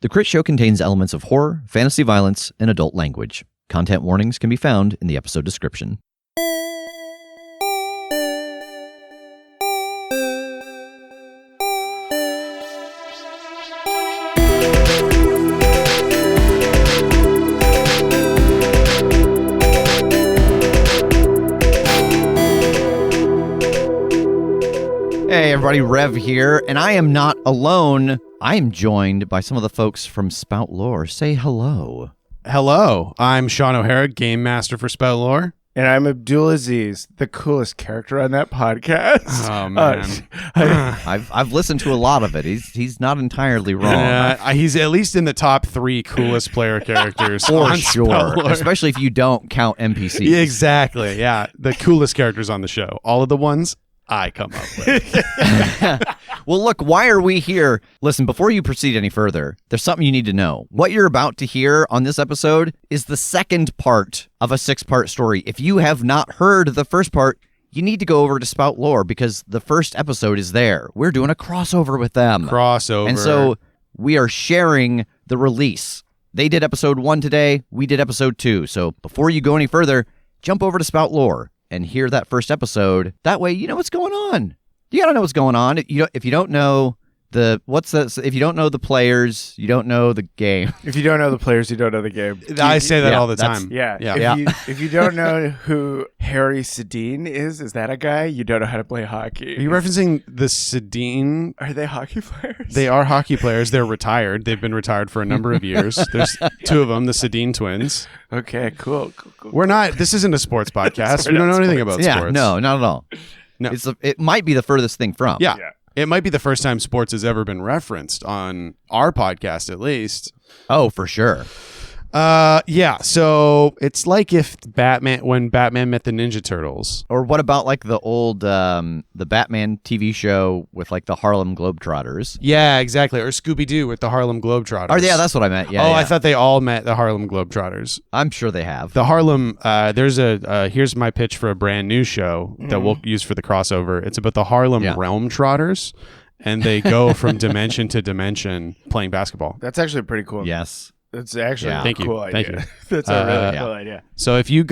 The Crit Show contains elements of horror, fantasy violence, and adult language. Content warnings can be found in the episode description. Hey everybody, Rev here, and I am not alone. I am joined by some of the folks from Spout Lore. Say hello. Hello, I'm Sean O'Hara, Game Master for Spout Lore. And I'm Abdul Aziz, the coolest character on that podcast. Oh, man. I've listened to a lot of it. He's not entirely wrong. He's at least in the top 3 coolest player characters. For on sure. Spout Lore. Especially if you don't count NPCs. Yeah, exactly, yeah. The coolest characters on the show. All of the ones I come up with. Well, look, why are we here? Listen, before you proceed any further, there's something you need to know. What you're about to hear on this episode is the second part of a 6-part story. If you have not heard the first part, you need to go over to Spout Lore because the first episode is there. We're doing a crossover with them. And so we are sharing the release. They did episode 1 today. We did episode 2. So before you go any further, jump over to Spout Lore and hear that first episode. That way, you know what's going on. You gotta know what's going on. If you don't know if you don't know the players, you don't know the game. If you don't know the players, you don't know the game. I say that all the time. Yeah. Yeah. If you don't know who Harry Sedin is that a guy? You don't know how to play hockey. Are you referencing the Sedin? Are they hockey players? They are hockey players. They're retired. They've been retired for a number of years. There's 2 of them, the Sedin twins. Okay, cool. We're not, this isn't a sports podcast. We don't know anything about sports. Yeah, no, not at all. No. It might be the furthest thing from. Yeah. It might be the first time sports has ever been referenced on our podcast, at least. Oh, for sure. Yeah. So it's like if when Batman met the Ninja Turtles. Or what about like the old the Batman TV show with like the Harlem Globetrotters? Yeah, exactly. Or Scooby-Doo with the Harlem Globetrotters. Oh, yeah, that's what I meant. Yeah. I thought they all met the Harlem Globetrotters. I'm sure they have. The Harlem. There's here's my pitch for a brand new show that we'll use for the crossover. It's about the Harlem Realm Trotters. And they go from dimension to dimension playing basketball. That's actually pretty cool. Yes. That's actually a cool idea. Thank you. That's a really cool idea. So if you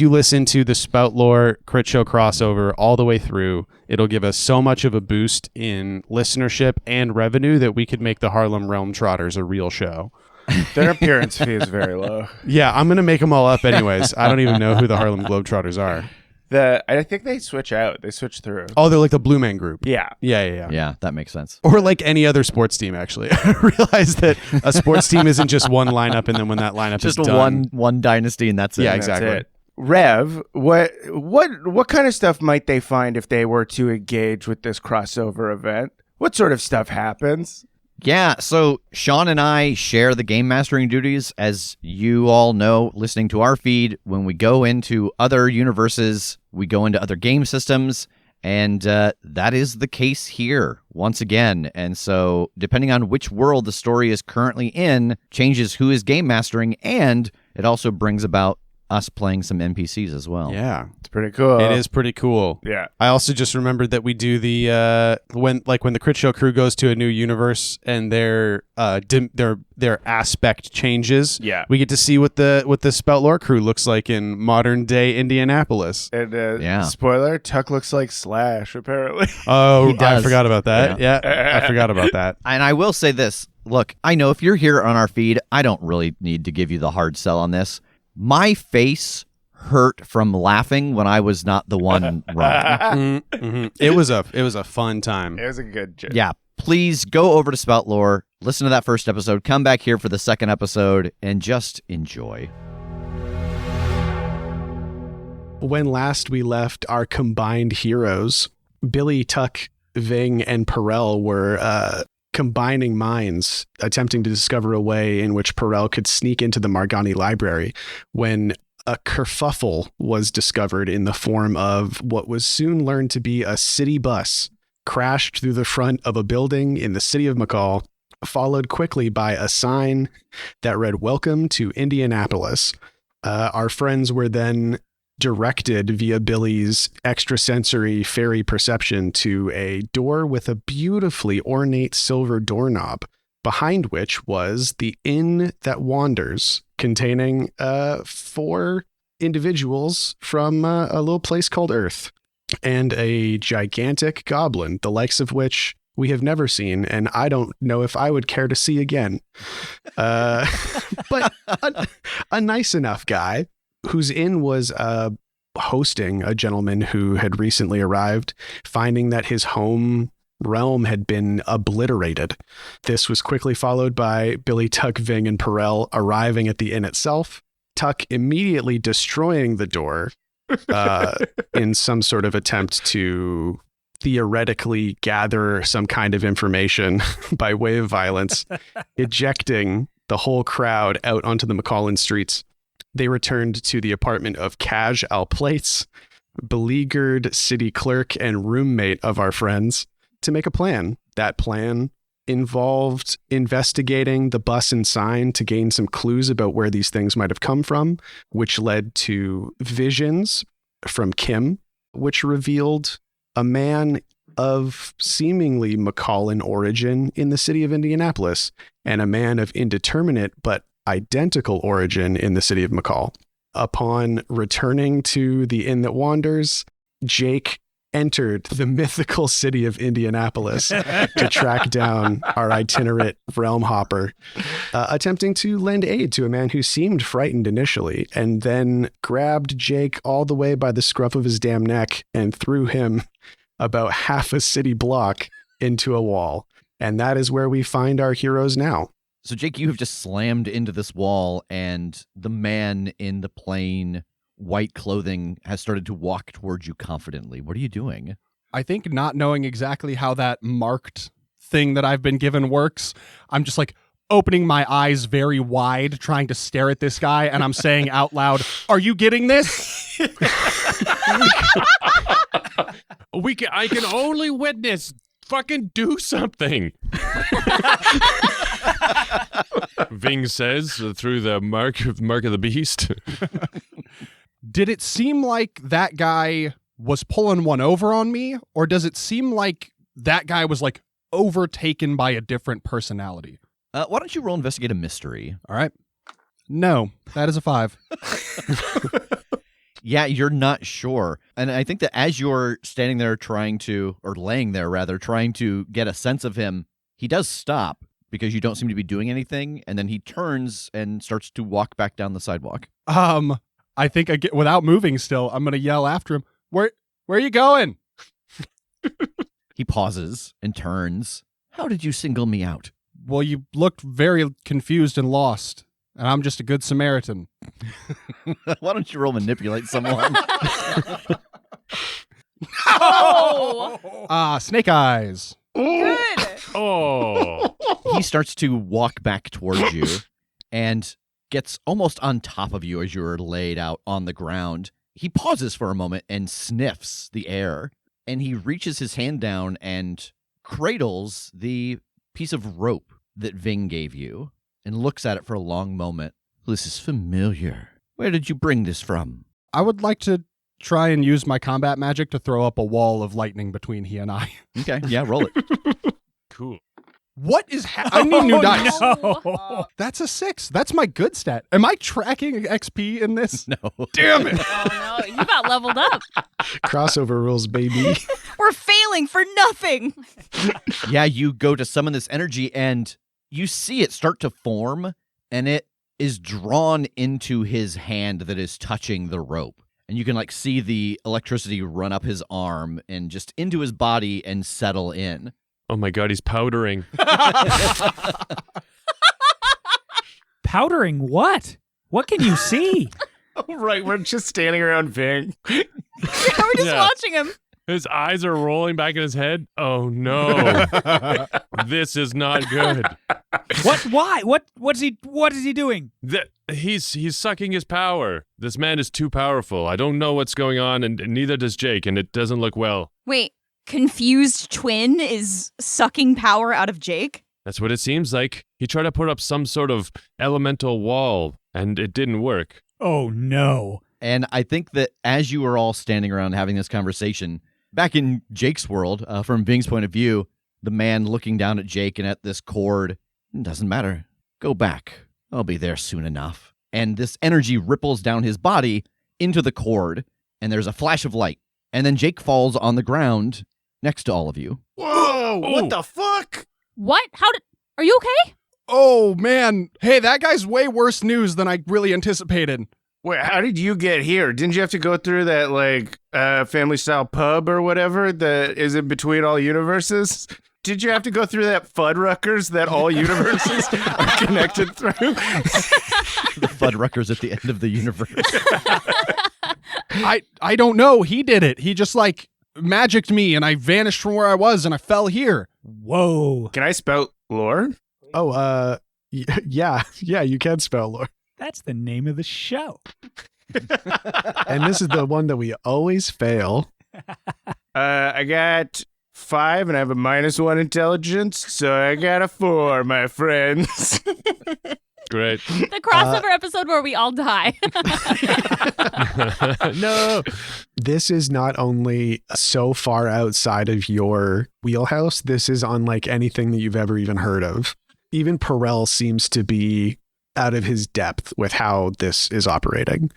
listen to the Spout Lore Crit Show crossover all the way through, it'll give us so much of a boost in listenership and revenue that we could make the Harlem Realm Trotters a real show. Their appearance fee is very low. Yeah, I'm going to make them all up anyways. I don't even know who the Harlem Globetrotters are. I think they switch out. They switch through. Oh, they're like the Blue Man Group. Yeah. Yeah, that makes sense. Or like any other sports team, actually. I realize that a sports team isn't just one lineup, and then when that lineup is done. Just one dynasty, and that's it. Yeah, exactly. That's it. Rev, what kind of stuff might they find if they were to engage with this crossover event? What sort of stuff happens? Yeah, so Sean and I share the game mastering duties. As you all know, listening to our feed, when we go into other universes, we go into other game systems, and that is the case here once again. And so depending on which world the story is currently in, changes who is game mastering, and it also brings about us playing some NPCs as well. Yeah. It's pretty cool. It is pretty cool. Yeah. I also just remembered that we do the when the Crit Show crew goes to a new universe and their aspect changes. Yeah. We get to see what the Spout Lore crew looks like in modern day Indianapolis. And spoiler, Tuck looks like Slash apparently. Oh, He does. I forgot about that. Yeah. I forgot about that. And I will say this. Look, I know if you're here on our feed, I don't really need to give you the hard sell on this. My face hurt from laughing when I was not the one wrong. Mm-hmm. It was a fun time. It was a good joke. Yeah, please go over to Spout Lore, listen to that first episode, come back here for the second episode, and just enjoy. When last we left our combined heroes, Billy, Tuck, Ving, and Perel were combining minds, attempting to discover a way in which Perel could sneak into the Margani library when a kerfuffle was discovered in the form of what was soon learned to be a city bus crashed through the front of a building in the city of McCall, followed quickly by a sign that read, "Welcome to Indianapolis." Our friends were then directed via Billy's extrasensory fairy perception to a door with a beautifully ornate silver doorknob behind which was the Inn That Wanders, containing 4 individuals from a little place called Earth, and a gigantic goblin, the likes of which we have never seen, and I don't know if I would care to see again. But a nice enough guy whose inn was hosting a gentleman who had recently arrived, finding that his home realm had been obliterated. This was quickly followed by Billy, Tuck, Ving, and Perel arriving at the inn itself, Tuck immediately destroying the door in some sort of attempt to theoretically gather some kind of information by way of violence, ejecting the whole crowd out onto the McCollin streets. They returned to the apartment of Kaj Alplates, beleaguered city clerk and roommate of our friends, to make a plan. That plan involved investigating the bus and sign to gain some clues about where these things might have come from, which led to visions from Kim, which revealed a man of seemingly McCollin origin in the city of Indianapolis, and a man of indeterminate but identical origin in the city of McCall. Upon returning to the Inn That Wanders, Jake entered the mythical city of Indianapolis to track down our itinerant realm hopper, attempting to lend aid to a man who seemed frightened initially, and then grabbed Jake all the way by the scruff of his damn neck and threw him about half a city block into a wall. And that is where we find our heroes now. So, Jake, you have just slammed into this wall, and the man in the plain white clothing has started to walk towards you confidently. What are you doing? I think not knowing exactly how that marked thing that I've been given works, I'm just like opening my eyes very wide, trying to stare at this guy, and I'm saying out loud, "Are you getting this?" I can only witness. Fucking do something. Ving says through the mark of the beast. Did it seem like that guy was pulling one over on me, or does it seem like that guy was like overtaken by a different personality? Why don't you roll investigate a mystery? All right. No, that is a 5. Yeah, you're not sure. And I think that as you're standing there laying there rather, trying to get a sense of him, he does stop because you don't seem to be doing anything. And then he turns and starts to walk back down the sidewalk. I think without moving still, I'm going to yell after him. Where are you going? He pauses and turns. How did you single me out? Well, you looked very confused and lost, and I'm just a good Samaritan. Why don't you roll manipulate someone? Oh! Snake eyes. Good. Oh. He starts to walk back towards you and gets almost on top of you as you're laid out on the ground. He pauses for a moment and sniffs the air, and he reaches his hand down and cradles the piece of rope that Ving gave you and looks at it for a long moment. This is familiar. Where did you bring this from? I would like to try and use my combat magic to throw up a wall of lightning between he and I. Okay, yeah, roll it. Cool. What is I need new dice. No. That's a 6. That's my good stat. Am I tracking XP in this? No. Damn it. Oh, no. You got leveled up. Crossover rules, baby. We're failing for nothing. Yeah, you go to summon this energy and you see it start to form, and it is drawn into his hand that is touching the rope. And you can see the electricity run up his arm and just into his body and settle in. Oh my God, he's powdering. Powdering what? What can you see? Oh, right, we're just standing around Ving. We're just watching him. His eyes are rolling back in his head. Oh no. This is not good. What? Why? What is he doing? He's sucking his power. This man is too powerful. I don't know what's going on, and neither does Jake, and it doesn't look well. Wait, confused twin is sucking power out of Jake? That's what it seems like. He tried to put up some sort of elemental wall, and it didn't work. Oh no. And I think that as you are all standing around having this conversation, back in Jake's world, from Ving's point of view, the man looking down at Jake and at this cord, Doesn't matter. Go back. I'll be there soon enough. And this energy ripples down his body into the cord, and there's a flash of light. And then Jake falls on the ground next to all of you. Whoa! What the fuck? What? Are you okay? Oh, man. Hey, that guy's way worse news than I really anticipated. Wait, how did you get here? Didn't you have to go through that, like, family-style pub or whatever that is in between all universes? Did you have to go through that Fuddruckers that all universes are connected through? The Fuddruckers at the end of the universe. I don't know. He did it. He just, like, magicked me, and I vanished from where I was, and I fell here. Whoa. Can I spout lore? Oh, yeah, you can spell lore. That's the name of the show. And this is the one that we always fail. I got 5 and I have a -1 intelligence, so I got a 4, my friends. Great. The crossover episode where we all die. No. This is not only so far outside of your wheelhouse, this is unlike anything that you've ever even heard of. Even Perel seems to be out of his depth with how this is operating.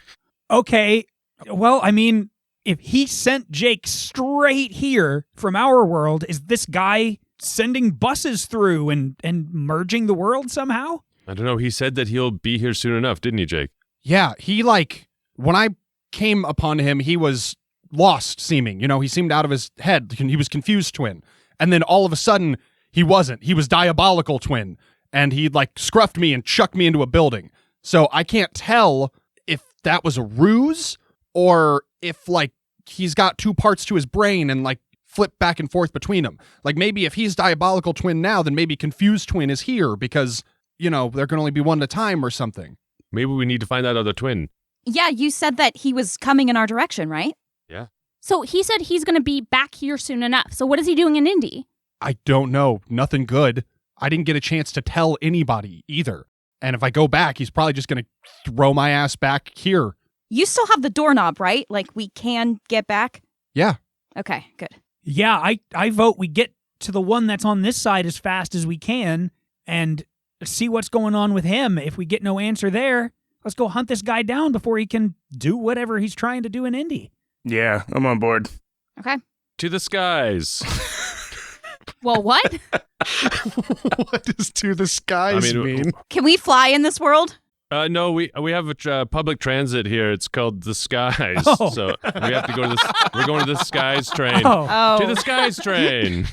Okay. Well, I mean, if he sent Jake straight here from our world, is this guy sending buses through and merging the world somehow? I don't know. He said that he'll be here soon enough, didn't he, Jake? Yeah, he, like, when I came upon him, he was lost seeming. You know, he seemed out of his head. He was confused twin. And then all of a sudden, he wasn't. He was diabolical twin. And he, like, scruffed me and chucked me into a building. So I can't tell if that was a ruse or if, like, he's got 2 parts to his brain and, like, flip back and forth between them. Like, maybe if he's diabolical twin now, then maybe confused twin is here because, you know, there can only be one at a time or something. Maybe we need to find that other twin. Yeah, you said that he was coming in our direction, right? Yeah. So he said he's going to be back here soon enough. So what is he doing in Indy? I don't know. Nothing good. I didn't get a chance to tell anybody either. And if I go back, he's probably just going to throw my ass back here. You still have the doorknob, right? Like, we can get back? Yeah. Okay, good. Yeah, I vote we get to the one that's on this side as fast as we can and see what's going on with him. If we get no answer there, let's go hunt this guy down before he can do whatever he's trying to do in Indy. Yeah, I'm on board. Okay. To the skies. Well, what? What does to the skies mean? Can we fly in this world? No, we have a public transit here. It's called the Skies. Oh. So we have to go to the. We're going to the Skies train. Oh. To the Skies train.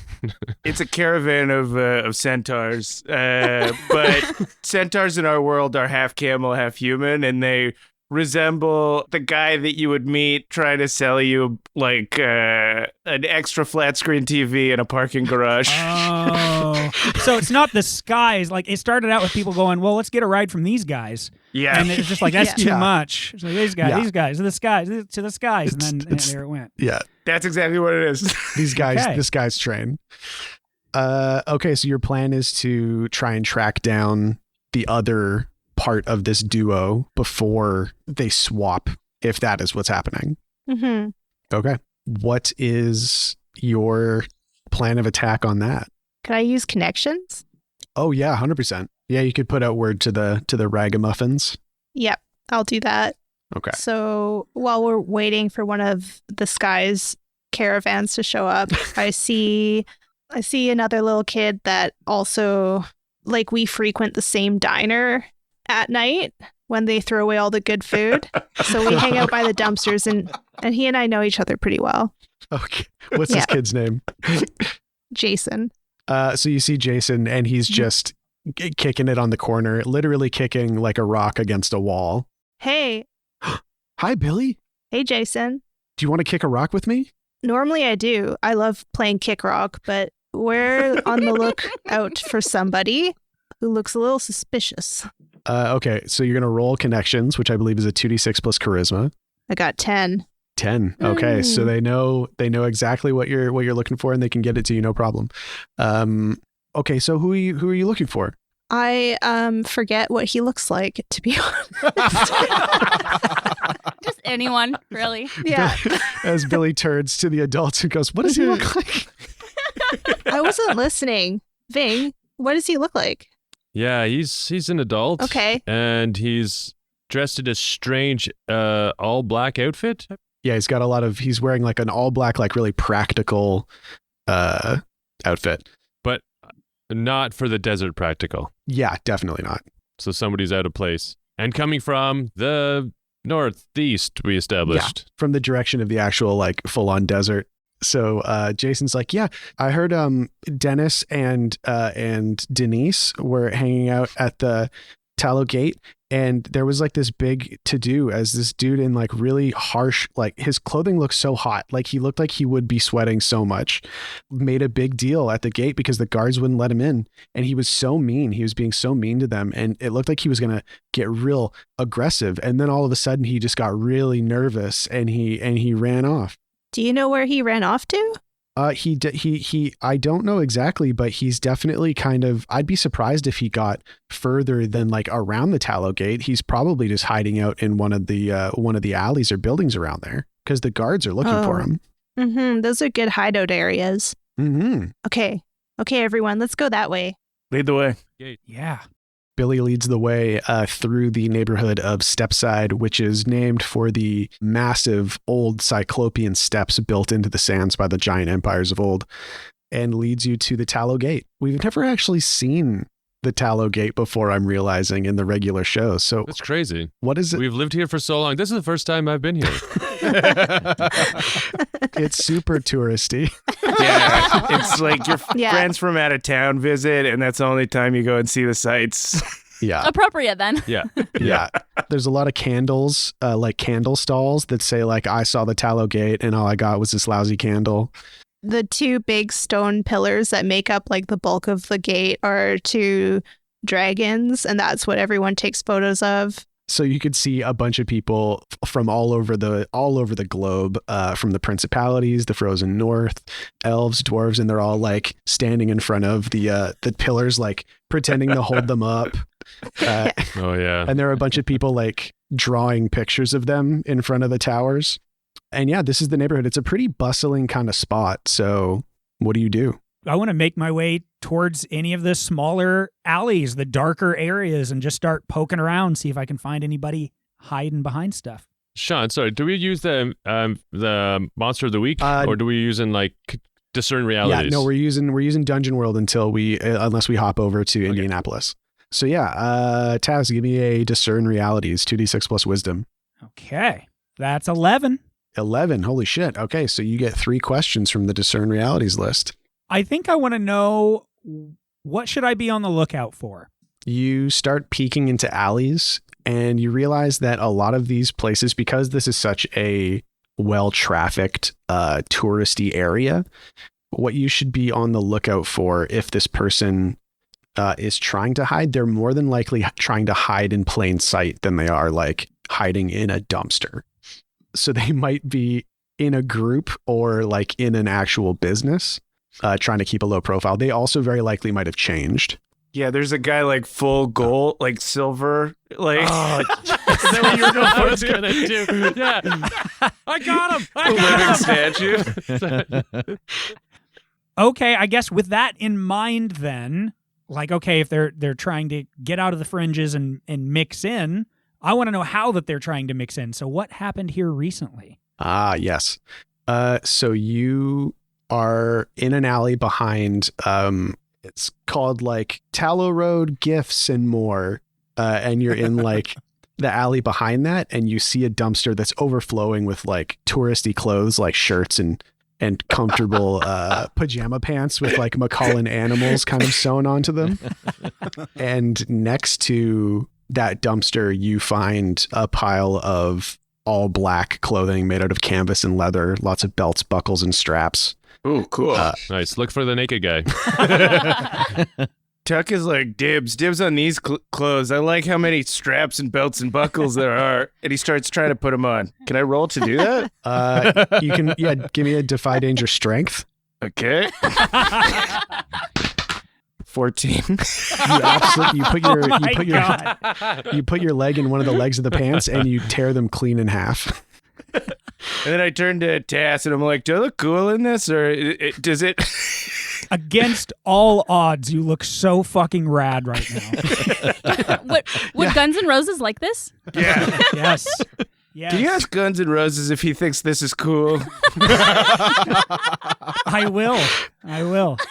It's a caravan of centaurs, but centaurs in our world are half camel, half human, and they resemble the guy that you would meet trying to sell you like an extra flat screen TV in a parking garage. Oh. So it's not the skies. Like, it started out with people going, well, let's get a ride from these guys. Yeah. And it's just like, that's too Yeah. much. So these guys, to the skies, to the skies. And then It's- there it went. Yeah, That's exactly what it is. these guys, Okay. this guy's train. Okay, so your plan is to try and track down the other part of this duo before they swap, if that is what's happening. Mm-hmm. Okay. What is your plan of attack on that? Could I use connections? Oh yeah, 100%. Yeah, you could put out word to the ragamuffins. Yep, I'll do that. Okay. So while we're waiting for one of the Sky's caravans to show up, I see another little kid that also, like, we frequent the same diner at night when they throw away all the good food. So we hang out by the dumpsters, and he and I know each other pretty well. Okay. What's this Yeah. kid's name? Jason. So you see Jason, and he's just kicking it on the corner, literally kicking like a rock against a wall. Hey. Hi, Billy. Hey, Jason. Do you want to kick a rock with me? Normally I do. I love playing kick rock, but we're on the lookout for somebody who looks a little suspicious. Okay, so you're gonna roll connections, which I believe is a 2d6 plus charisma. I got 10. 10. Okay, so they know exactly what you're looking for, and they can get it to you, no problem. Okay, so who are you looking for? I forget what he looks like, to be honest. Just anyone, really. Yeah. As Billy turns to the adults and goes, "What does he look like?" I wasn't listening. Ving, what does he look like? Yeah, he's an adult. Okay. And he's dressed in a strange all black outfit. Yeah, he's wearing like an all black, like really practical outfit. But not for the desert practical. Yeah, definitely not. So somebody's out of place. And coming from the northeast, we established. Yeah, from the direction of the actual like full on desert. So Jason's like, yeah, I heard Dennis and Denise were hanging out at the Tallow Gate, and there was like this big to-do as this dude in like really harsh, like his clothing looked so hot, like he looked like he would be sweating so much, made a big deal at the gate because the guards wouldn't let him in, and he was so mean. He was being so mean to them, and it looked like he was gonna get real aggressive, and then all of a sudden he just got really nervous and he ran off. Do you know where he ran off to? He I don't know exactly, but he's definitely kind of, I'd be surprised if he got further than like around the Tallow Gate. He's probably just hiding out in one of the alleys or buildings around there because the guards are looking for him. Mm-hmm. Those are good hideout areas. Mm-hmm. Okay, everyone, let's go that way. Lead the way. Yeah. Billy leads the way through the neighborhood of Stepside, which is named for the massive old cyclopean steps built into the sands by the giant empires of old, and leads you to the Tallow Gate. We've never actually seen the Tallow Gate before, I'm realizing, in the regular show. So That's crazy. What is it? We've lived here for so long. This is the first time I've been here. It's super touristy. Yeah, it's like your friends from out of town visit, and that's the only time you go and see the sights. Yeah. Appropriate then. Yeah. Yeah. There's a lot of candles, like candle stalls that say like, I saw the Tallow Gate and all I got was this lousy candle. The two big stone pillars that make up like the bulk of the gate are two dragons, and that's what everyone takes photos of. So you could see a bunch of people from all over the globe, from the principalities, the frozen north, elves, dwarves, and they're all like standing in front of the pillars, like pretending to hold them up. Oh yeah. And there are a bunch of people like drawing pictures of them in front of the towers. And yeah, this is the neighborhood. It's a pretty bustling kind of spot. So what do you do? I want to make my way towards any of the smaller alleys, the darker areas, and just start poking around, see if I can find anybody hiding behind stuff. Sean, sorry, do we use the monster of the week, or do we use in like discern realities? Yeah, no, we're using Dungeon World until unless we hop over to Indianapolis. So yeah, Taz, give me a discern realities, 2d6 plus wisdom. Okay, that's 11. 11, holy shit. Okay, so you get 3 questions from the discern realities list. I think I want to know, what should I be on the lookout for? You start peeking into alleys, and you realize that a lot of these places, because this is such a well-trafficked, touristy area, what you should be on the lookout for, if this person is trying to hide, they're more than likely trying to hide in plain sight than they are like hiding in a dumpster. So they might be in a group or like in an actual business, trying to keep a low profile. They also very likely might have changed. Yeah, there's a guy like full gold, like silver, like. Oh, is that what you were going I was gonna do? Yeah, I got him. Living statue. Okay, I guess with that in mind, then, like, okay, if they're trying to get out of the fringes and mix in, I want to know how that they're trying to mix in. So what happened here recently? Ah, yes. So you are in an alley behind, it's called like Tallow Road Gifts and More. And you're in like the alley behind that, and you see a dumpster that's overflowing with like touristy clothes, like shirts and comfortable pajama pants with like Macallan animals kind of sewn onto them. And next to that dumpster, you find a pile of all black clothing made out of canvas and leather, lots of belts, buckles, and straps. Oh, cool. Nice. Look for the naked guy. Tuck is like, dibs on these clothes. I like how many straps and belts and buckles there are. And he starts trying to put them on. Can I roll to do that? You can, give me a Defy Danger Strength. Okay. 14. You put your leg in one of the legs of the pants and you tear them clean in half. And then I turn to Tass and I'm like, do I look cool in this? Or does it Against all odds, you look so fucking rad right now. Would Guns N' Roses like this? Yeah. Yes. Yes. Do you ask Guns N' Roses if he thinks this is cool? I will.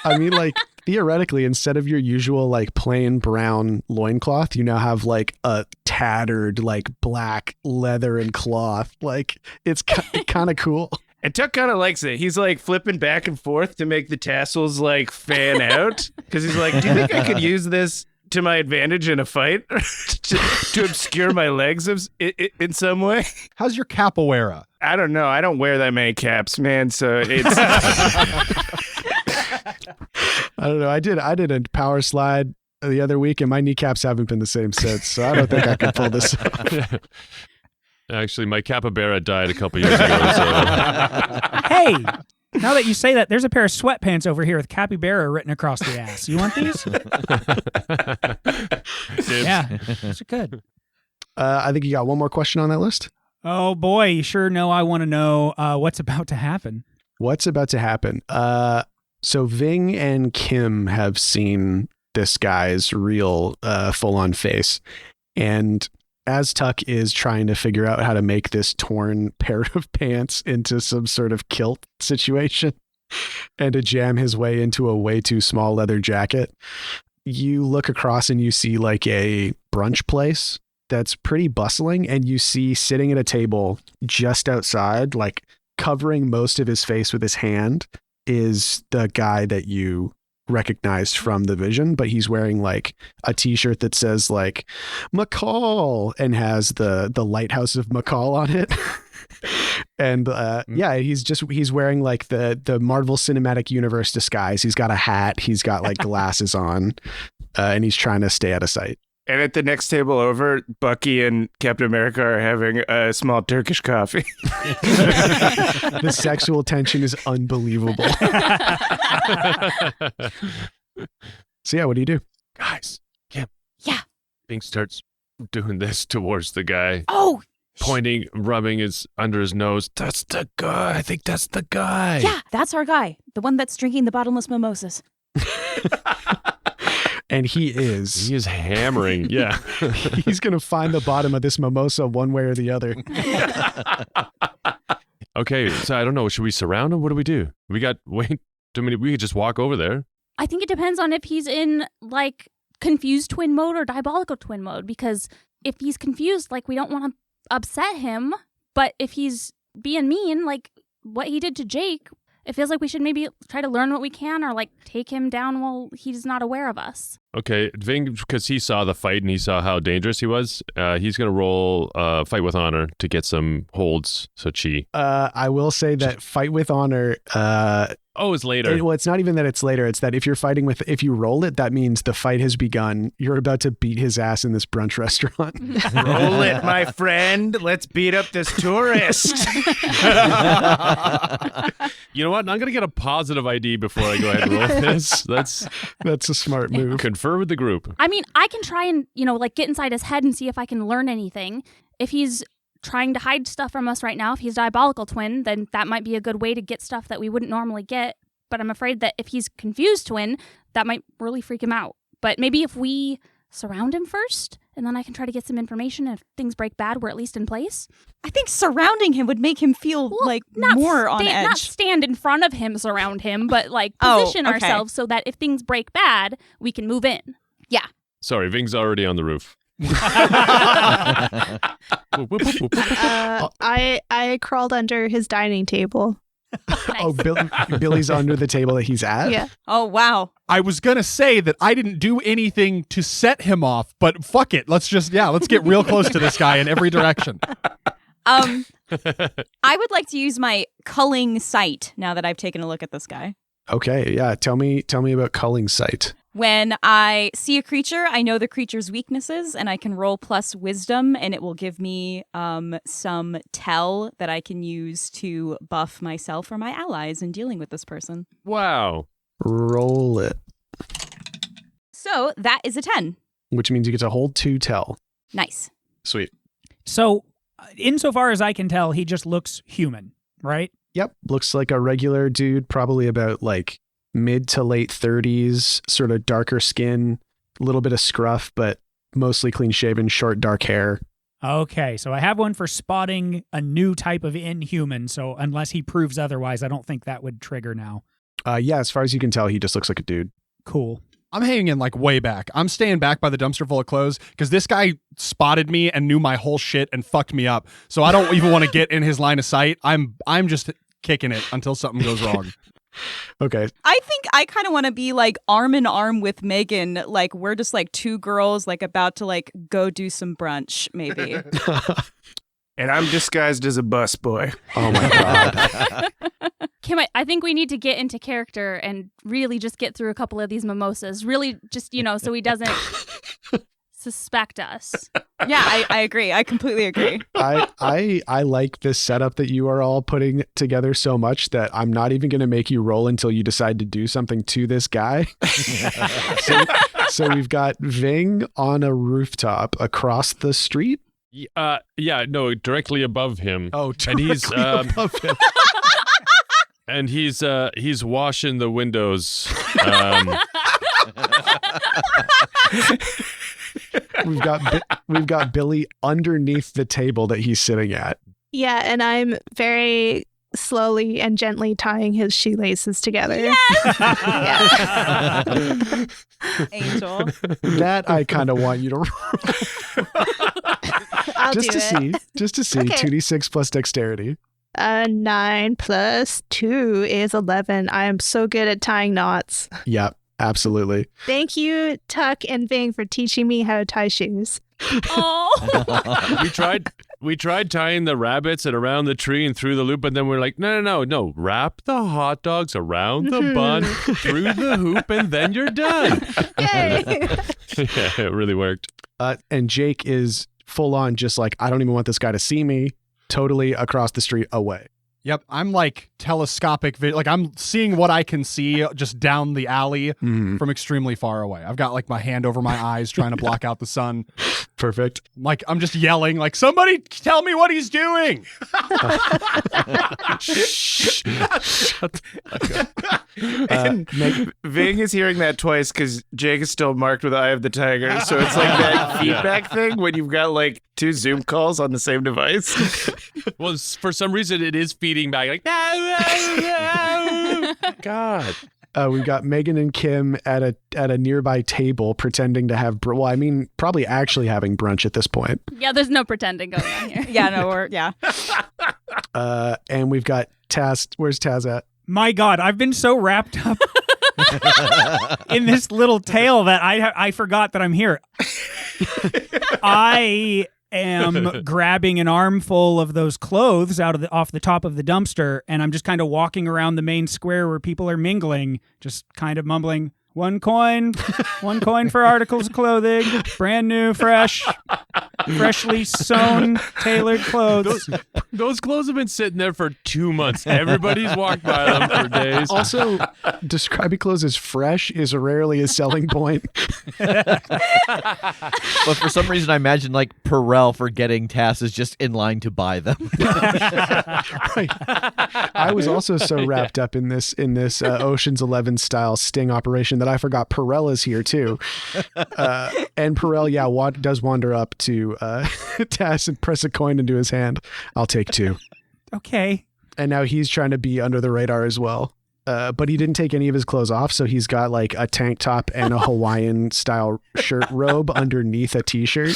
I mean, like, theoretically, instead of your usual, like, plain brown loincloth, you now have, like, a tattered, like, black leather and cloth. Like, it's kind of cool. And Tuck kind of likes it. He's like flipping back and forth to make the tassels like fan out. Because he's like, do you think I could use this to my advantage in a fight? to obscure my legs in some way? How's your capoeira? I don't know. I don't wear that many caps, man. So it's... I don't know. I did a power slide the other week, and my kneecaps haven't been the same since. So I don't think I can pull this off. Actually, my capybara died a couple years ago. So. Hey, now that you say that, there's a pair of sweatpants over here with capybara written across the ass. You want these? Yeah, those are good. I think you got one more question on that list. Oh boy, you sure know I want to know what's about to happen. What's about to happen? So Ving and Kim have seen this guy's real full-on face, and as Tuck is trying to figure out how to make this torn pair of pants into some sort of kilt situation and to jam his way into a way too small leather jacket, you look across and you see like a brunch place that's pretty bustling, and you see sitting at a table just outside, like covering most of his face with his hand, is the guy that you recognized from the vision, but he's wearing like a t-shirt that says like McCall and has the lighthouse of McCall on it. And yeah, he's wearing like the Marvel Cinematic Universe disguise. He's got a hat, he's got like glasses on, and he's trying to stay out of sight. And at the next table over, Bucky and Captain America are having a small Turkish coffee. The sexual tension is unbelievable. So yeah, what do you do? Guys, Kim. Yeah. Bing starts doing this towards the guy. Oh. Pointing, rubbing his under his nose. That's the guy. I think that's the guy. Yeah, that's our guy. The one that's drinking the bottomless mimosas. And he is. He is hammering. Yeah. He's going to find the bottom of this mimosa one way or the other. Okay, so I don't know. Should we surround him? What do we do? We got way too many. We could just walk over there. I think it depends on if he's in, like, confused twin mode or diabolical twin mode. Because if he's confused, like, we don't want to upset him. But if he's being mean, like what he did to Jake, it feels like we should maybe try to learn what we can or, like, take him down while he's not aware of us. Okay, Ving, because he saw the fight and he saw how dangerous he was, he's going to roll Fight with Honor to get some holds, so chi. I will say that Fight with Honor... it's later. Well, it's not even that it's later. It's that if you're fighting with... If you roll it, that means the fight has begun. You're about to beat his ass in this brunch restaurant. Roll it, my friend. Let's beat up this tourist. You know what? I'm going to get a positive ID before I go ahead and roll this. That's a smart move. Confer with the group. I mean, I can try and, like, get inside his head and see if I can learn anything. If he's trying to hide stuff from us right now, if he's diabolical twin, then that might be a good way to get stuff that we wouldn't normally get. But I'm afraid that if he's confused twin, that might really freak him out. But maybe if we surround him first, and then I can try to get some information. If things break bad, we're at least in place. I think surrounding him would make him feel more on edge. Not stand in front of him, surround him, but like position ourselves so that if things break bad, we can move in. Yeah. Sorry, Ving's already on the roof. I crawled under his dining table. Nice. Oh, Billy's under the table that he's at? Yeah. Oh, wow. I was going to say that I didn't do anything to set him off, but fuck it. Let's get real close to this guy in every direction. I would like to use my culling sight now that I've taken a look at this guy. Okay, yeah. Tell me about culling sight. When I see a creature, I know the creature's weaknesses, and I can roll plus wisdom, and it will give me some tell that I can use to buff myself or my allies in dealing with this person. Wow. Roll it. So that is a 10. Which means you get to hold 2 tell. Nice. Sweet. So, insofar as I can tell, he just looks human, right? Yep. Looks like a regular dude, probably about like mid to late 30s, sort of darker skin, a little bit of scruff, but mostly clean shaven, short, dark hair. Okay, so I have one for spotting a new type of inhuman, so unless he proves otherwise, I don't think that would trigger now. Yeah, as far as you can tell, he just looks like a dude. Cool. I'm hanging in like way back. I'm staying back by the dumpster full of clothes because this guy spotted me and knew my whole shit and fucked me up. So I don't even want to get in his line of sight. I'm just kicking it until something goes wrong. Okay. I think I kind of want to be like arm in arm with Megan. Like we're just like two girls like about to like go do some brunch maybe. And I'm disguised as a busboy. Oh my God. Kim, I think we need to get into character and really just get through a couple of these mimosas. Really just, so he doesn't suspect us. Yeah, I agree. I completely agree. I like this setup that you are all putting together so much that I'm not even going to make you roll until you decide to do something to this guy. So we've got Ving on a rooftop across the street. No, directly above him. Oh, and he's above him. And he's washing the windows. We've got Billy underneath the table that he's sitting at. Yeah, and I'm very slowly and gently tying his shoelaces together. Yes! Yeah. Angel. That I kind of want you to roll. I'll just do to it. Just to see. Okay. 2d6 plus dexterity. 9 plus 2 is 11. I am so good at tying knots. Yep, absolutely. Thank you, Tuck and Ving, for teaching me how to tie shoes. Oh. We tried tying the rabbits and around the tree and through the loop, and then we're like, no, wrap the hot dogs around the bun, through the hoop, and then you're done. Yay! Yeah, it really worked. And Jake is full on just like, I don't even want this guy to see me. Totally across the street away. Yep, I'm like telescopic, like I'm seeing what I can see just down the alley from extremely far away. I've got like my hand over my eyes trying to block out the sun. Perfect. Like I'm just yelling, like somebody tell me what he's doing. And Ving is hearing that twice because Jake is still marked with Eye of the Tiger. So it's like that feedback thing when you've got like two Zoom calls on the same device. Well, for some reason, it is feeding back. Like, God. We've got Megan and Kim at a nearby table pretending to have, probably actually having brunch at this point. Yeah, there's no pretending going on here. Yeah. And we've got Taz. Where's Taz at? My God, I've been so wrapped up in this little tale that I forgot that I'm here. I am grabbing an armful of those clothes off the top of the dumpster, and I'm just kind of walking around the main square where people are mingling, just kind of mumbling, one coin for articles of clothing, brand new, freshly sewn, tailored clothes. Those clothes have been sitting there for 2 months. Everybody's walked by them for days. Also, describing clothes as fresh is rarely a selling point. But for some reason, I imagine like Perel forgetting Tass is just in line to buy them. Right. I was also so wrapped up in this Ocean's 11 style sting operation that I forgot Perel is here too. And Perel, does wander up to Tass and press a coin into his hand. I'll take 2. Okay. And now he's trying to be under the radar as well. But he didn't take any of his clothes off, so he's got like a tank top and a Hawaiian style shirt robe underneath a t-shirt.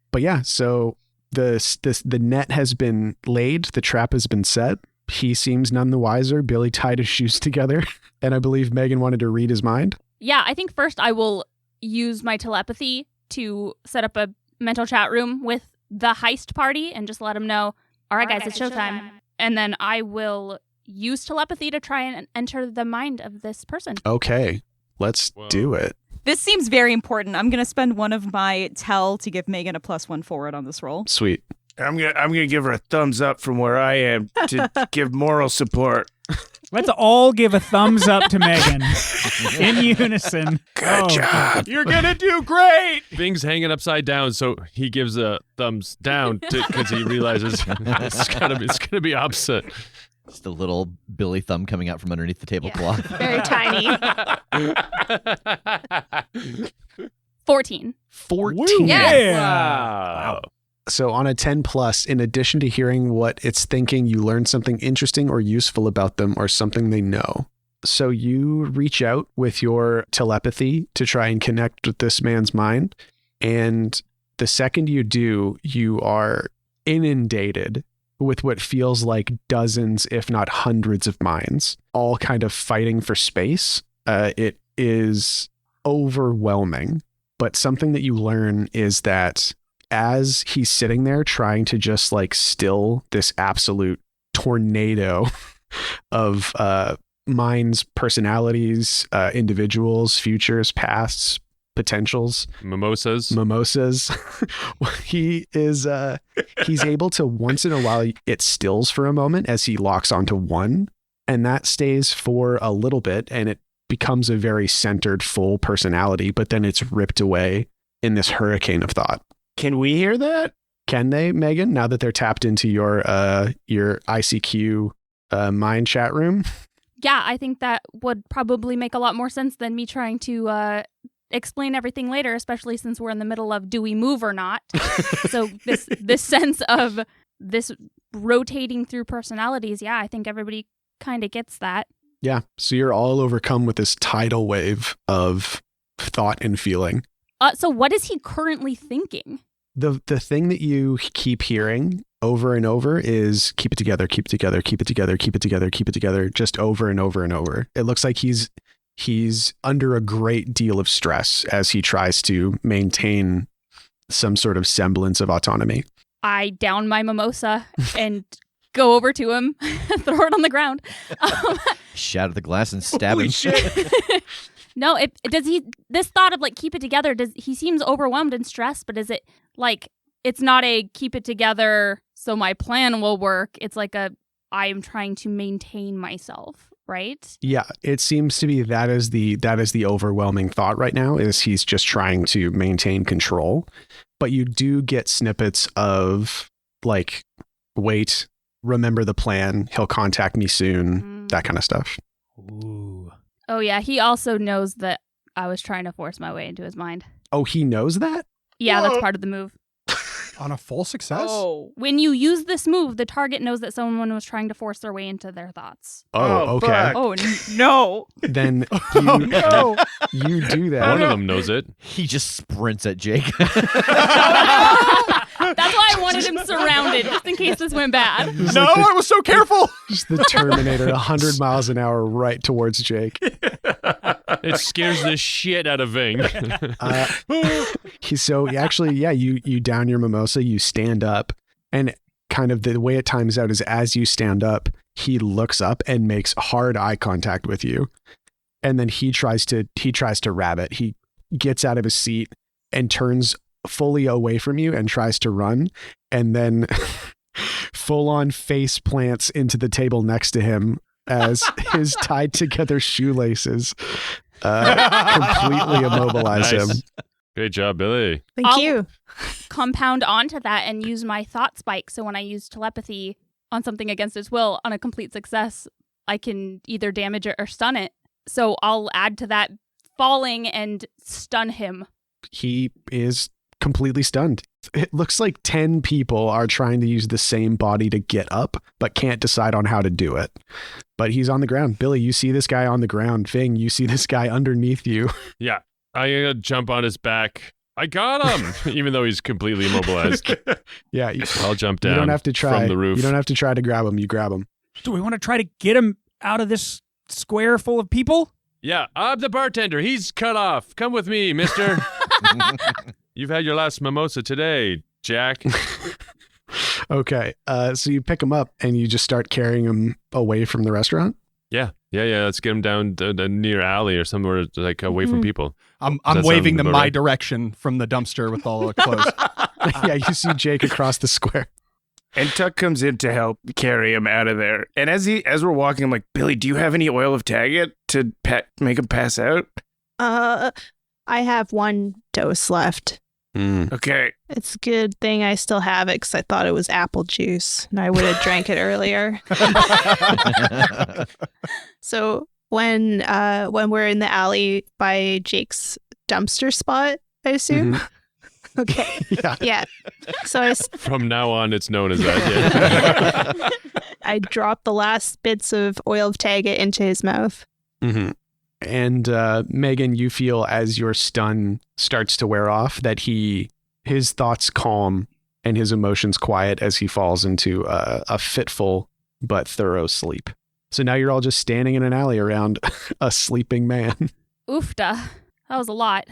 But yeah, so the net has been laid, the trap has been set. He seems none the wiser. Billy tied his shoes together, and I believe Megan wanted to read his mind. Yeah, I think first I will use my telepathy to set up a mental chat room with the heist party and just let them know, all right, guys, it's showtime. And then I will use telepathy to try and enter the mind of this person. Okay, let's do it. This seems very important. I'm going to spend one of my tell to give Megan a +1 forward on this roll. Sweet. I'm gonna give her a thumbs up from where I am to give moral support. Let's all give a thumbs up to Megan in unison. Good job. You're gonna do great. Ving's hanging upside down, so he gives a thumbs down because he realizes it's gonna be opposite. Just a little Billy thumb coming out from underneath the tablecloth. Very tiny. 14. 14. Yes. Wow. So on a 10 plus, in addition to hearing what it's thinking, you learn something interesting or useful about them or something they know. So you reach out with your telepathy to try and connect with this man's mind. And the second you do, you are inundated with what feels like dozens, if not hundreds of minds, all kind of fighting for space. It is overwhelming. But something that you learn is that as he's sitting there trying to just like still this absolute tornado of minds, personalities, individuals, futures, pasts, potentials, Mimosas. he is he's able to, once in a while, it stills for a moment as he locks onto one, and that stays for a little bit, and it becomes a very centered full personality, but then it's ripped away in this hurricane of thought. Can we hear that? Can they, Megan, now that they're tapped into your ICQ mind chat room? Yeah, I think that would probably make a lot more sense than me trying to explain everything later, especially since we're in the middle of do we move or not. So this sense of this rotating through personalities, yeah, I think everybody kind of gets that. Yeah, so you're all overcome with this tidal wave of thought and feeling. So what is he currently thinking? The thing that you keep hearing over and over is keep it together, keep it together, keep it together, keep it together, keep it together, just over and over and over. It looks like he's under a great deal of stress as he tries to maintain some sort of semblance of autonomy. I down my mimosa and go over to him, throw it on the ground. Shatter the glass and stab Holy him. shit. No, this thought of like keep it together, he seems overwhelmed and stressed, but is it like it's not a keep it together so my plan will work. It's like I am trying to maintain myself, right? Yeah, it seems to be that is the overwhelming thought right now, is he's just trying to maintain control. But you do get snippets of like, wait, remember the plan, he'll contact me soon, that kind of stuff. Ooh. Oh yeah, he also knows that I was trying to force my way into his mind. Oh, he knows that? Yeah, that's part of the move. On a full success? Oh. When you use this move, the target knows that someone was trying to force their way into their thoughts. Oh, okay. fuck. Oh, no. Then you do that. One of them knows it. He just sprints at Jake. That's why I wanted him surrounded, just in case this went bad. Just No, like I was so careful. just the Terminator 100 miles an hour right towards Jake. It scares the shit out of Ving. You down your mimosa, you stand up, and kind of the way it times out is as you stand up, he looks up and makes hard eye contact with you. And then he tries to rabbit. He gets out of his seat and turns fully away from you and tries to run, and then full on face plants into the table next to him as his tied together shoelaces completely immobilize him. Great job, Billy. Thank you. Compound onto that and use my thought spike. So when I use telepathy on something against its will, on a complete success, I can either damage it or stun it. So I'll add to that falling and stun him. He is completely stunned. It looks like 10 people are trying to use the same body to get up, but can't decide on how to do it. But he's on the ground. Billy, you see this guy on the ground. Ving, you see this guy underneath you. Yeah. I jump on his back. I got him, even though he's completely immobilized. Yeah, I'll jump down you don't have to try from the roof. You don't have to try to grab him. You grab him. Do we want to try to get him out of this square full of people? Yeah, I'm the bartender. He's cut off. Come with me, mister. You've had your last mimosa today, Jack. Okay, so you pick him up and you just start carrying him away from the restaurant? Yeah. Let's get him down the near alley or somewhere like away from people. I'm that waving sound them about my right? direction from the dumpster with all the clothes. Yeah, you see Jake across the square. And Tuck comes in to help carry him out of there. And as we're walking, I'm like, Billy, do you have any oil of Taggart to make him pass out? I have one dose left. Okay. It's a good thing I still have it because I thought it was apple juice and I would have drank it earlier. So when we're in the alley by Jake's dumpster spot, I assume. Okay. Yeah. So From now on, it's known as that. Yeah. I dropped the last bits of oil of Taggart into his mouth. Mm-hmm. And Megan, you feel as your stun starts to wear off that his thoughts calm and his emotions quiet as he falls into a fitful but thorough sleep. So now you're all just standing in an alley around a sleeping man. Oofda. That was a lot.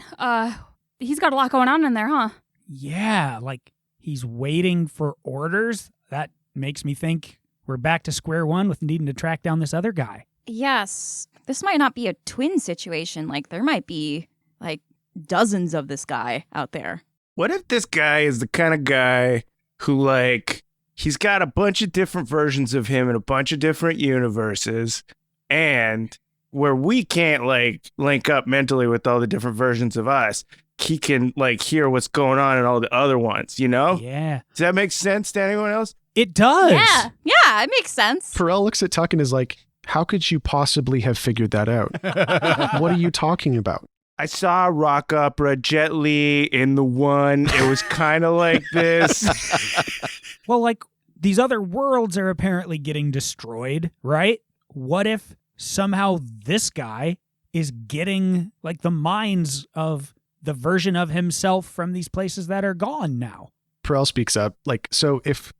He's got a lot going on in there, huh? Yeah, like he's waiting for orders. That makes me think we're back to square one with needing to track down this other guy. Yes. This might not be a twin situation. Like, there might be, like, dozens of this guy out there. What if this guy is the kind of guy who, like, he's got a bunch of different versions of him in a bunch of different universes, and where we can't, like, link up mentally with all the different versions of us, he can, like, hear what's going on in all the other ones, you know? Yeah. Does that make sense to anyone else? It does. Yeah, it makes sense. Perel looks at Tuck and is like, how could you possibly have figured that out? What are you talking about? I saw a rock opera, Jet Li in the one. It was kind of like this. Well, like, these other worlds are apparently getting destroyed, right? What if somehow this guy is getting, like, the minds of the version of himself from these places that are gone now? Perel speaks up, like, so if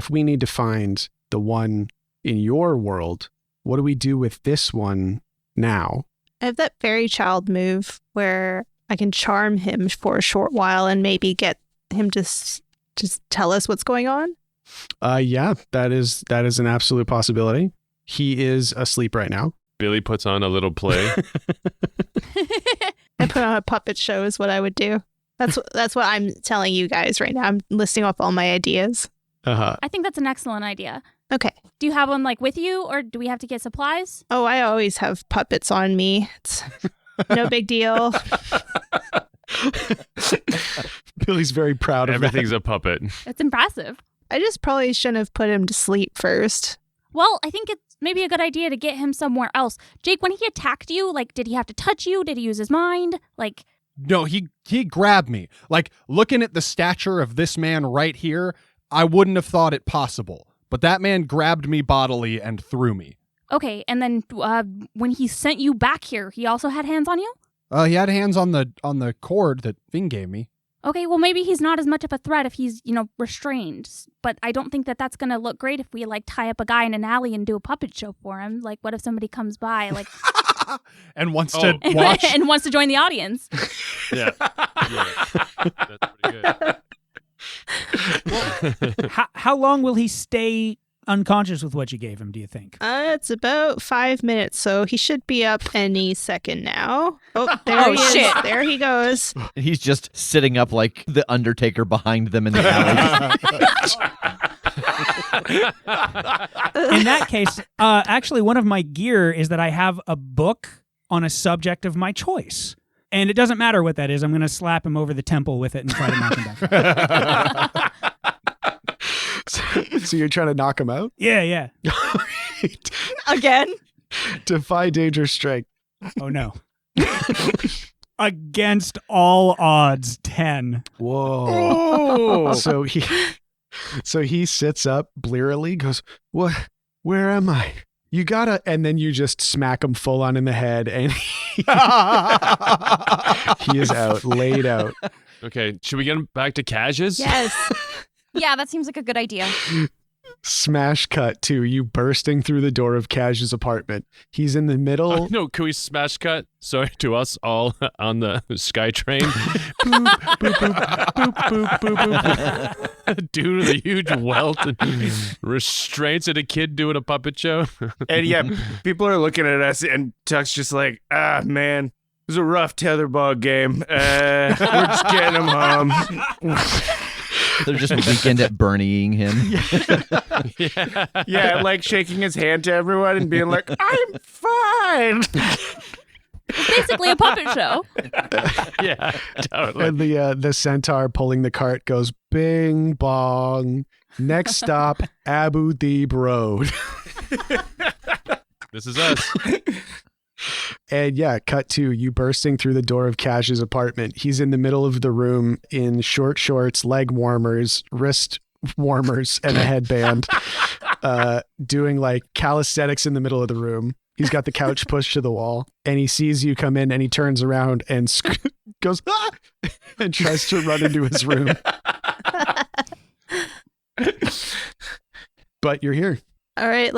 we need to find the one in your world, what do we do with this one now? I have that fairy child move where I can charm him for a short while and maybe get him to just tell us what's going on. Yeah, that is an absolute possibility. He is asleep right now. Billy puts on a little play. I put on a puppet show is what I would do. That's what I'm telling you guys right now. I'm listing off all my ideas. I think that's an excellent idea. Okay. Do you have one, like, with you, or do we have to get supplies? Oh, I always have puppets on me. It's no big deal. Billy's very proud of Everything's a puppet. It's impressive. I just probably shouldn't have put him to sleep first. Well, I think it's maybe a good idea to get him somewhere else. Jake, when he attacked you, like, did he have to touch you? Did he use his mind? Like... No, he grabbed me. Like, looking at the stature of this man right here, I wouldn't have thought it possible. But that man grabbed me bodily and threw me. Okay, and then when he sent you back here, he also had hands on you? He had hands on the cord that Ving gave me. Okay, well, maybe he's not as much of a threat if he's, restrained. But I don't think that that's going to look great if we, like, tie up a guy in an alley and do a puppet show for him. Like, what if somebody comes by, like... and wants to watch? And wants to join the audience. Yeah. That's pretty good. How long will he stay unconscious with what you gave him, do you think? It's about 5 minutes, so he should be up any second now. Oh, there he is. Shit. There he goes. And he's just sitting up like the Undertaker behind them in the alley. In that case, actually, one of my gear is that I have a book on a subject of my choice. And it doesn't matter what that is. I'm going to slap him over the temple with it and try to knock him down. So you're trying to knock him out? Yeah. Again? Defy dangerous strength. Oh, no. Against all odds, 10. Whoa. So he sits up blearily, goes, "What? Where am I? You gotta," and then you just smack him full on in the head, and he is out, laid out. Okay, should we get back to Cash's? Yes. Yeah, that seems like a good idea. Smash cut to you bursting through the door of Cash's apartment. He's in the middle. No, can we smash cut? Sorry, to us all on the SkyTrain. Due to the huge wealth and restraints and a kid doing a puppet show. And yeah, people are looking at us, and Tuck's just like, man, it was a rough tetherball game. We're just getting him home. They're just weekend at Bernieing him. Yeah, like shaking his hand to everyone and being like, I'm fine. It's basically a puppet show. Yeah, totally. And the centaur pulling the cart goes bing bong. Next stop, Abu Dhabi Road. This is us. And yeah, cut to you bursting through the door of Cash's apartment. He's in the middle of the room in short shorts, leg warmers, wrist warmers, and a headband, doing like calisthenics in the middle of the room. He's got the couch pushed to the wall, and he sees you come in, and he turns around and goes, ah! And tries to run into his room. But you're here. All right,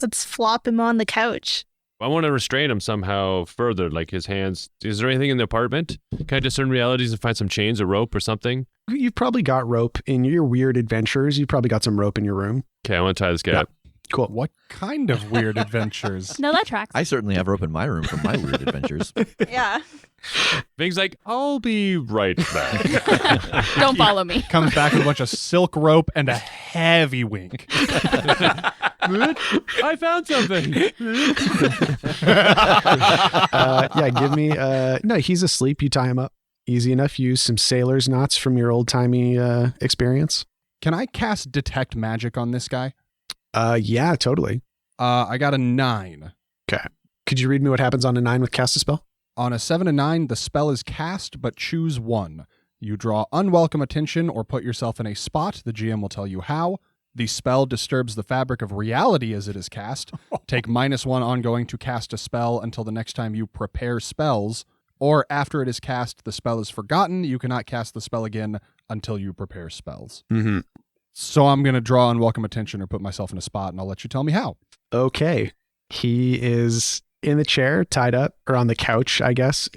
let's flop him on the couch. I want to restrain him somehow further, like his hands. Is there anything in the apartment? Can I discern realities and find some chains or rope or something? You've probably got rope in your weird adventures. You've probably got some rope in your room. Okay, I want to tie this guy Yeah. up. Cool. What kind of weird adventures? No, that tracks. I certainly have rope in my room from my weird adventures. Yeah. Ving's like, I'll be right back. Don't follow me. Comes back with a bunch of silk rope and a heavy wink. I found something. Yeah, give me. No, he's asleep. You tie him up. Easy enough. Use some sailor's knots from your old timey experience. Can I cast Detect Magic on this guy? Yeah, totally. I got a 9. Okay. Could you read me what happens on a 9 with cast a spell? On a 7 and 9, the spell is cast, but choose one. You draw unwelcome attention or put yourself in a spot. The GM will tell you how. The spell disturbs the fabric of reality as it is cast. Take -1 ongoing to cast a spell until the next time you prepare spells. Or after it is cast, the spell is forgotten. You cannot cast the spell again until you prepare spells. Mm-hmm. So I'm going to draw unwelcome attention or put myself in a spot, and I'll let you tell me how. Okay. He is in the chair, tied up, or on the couch, I guess,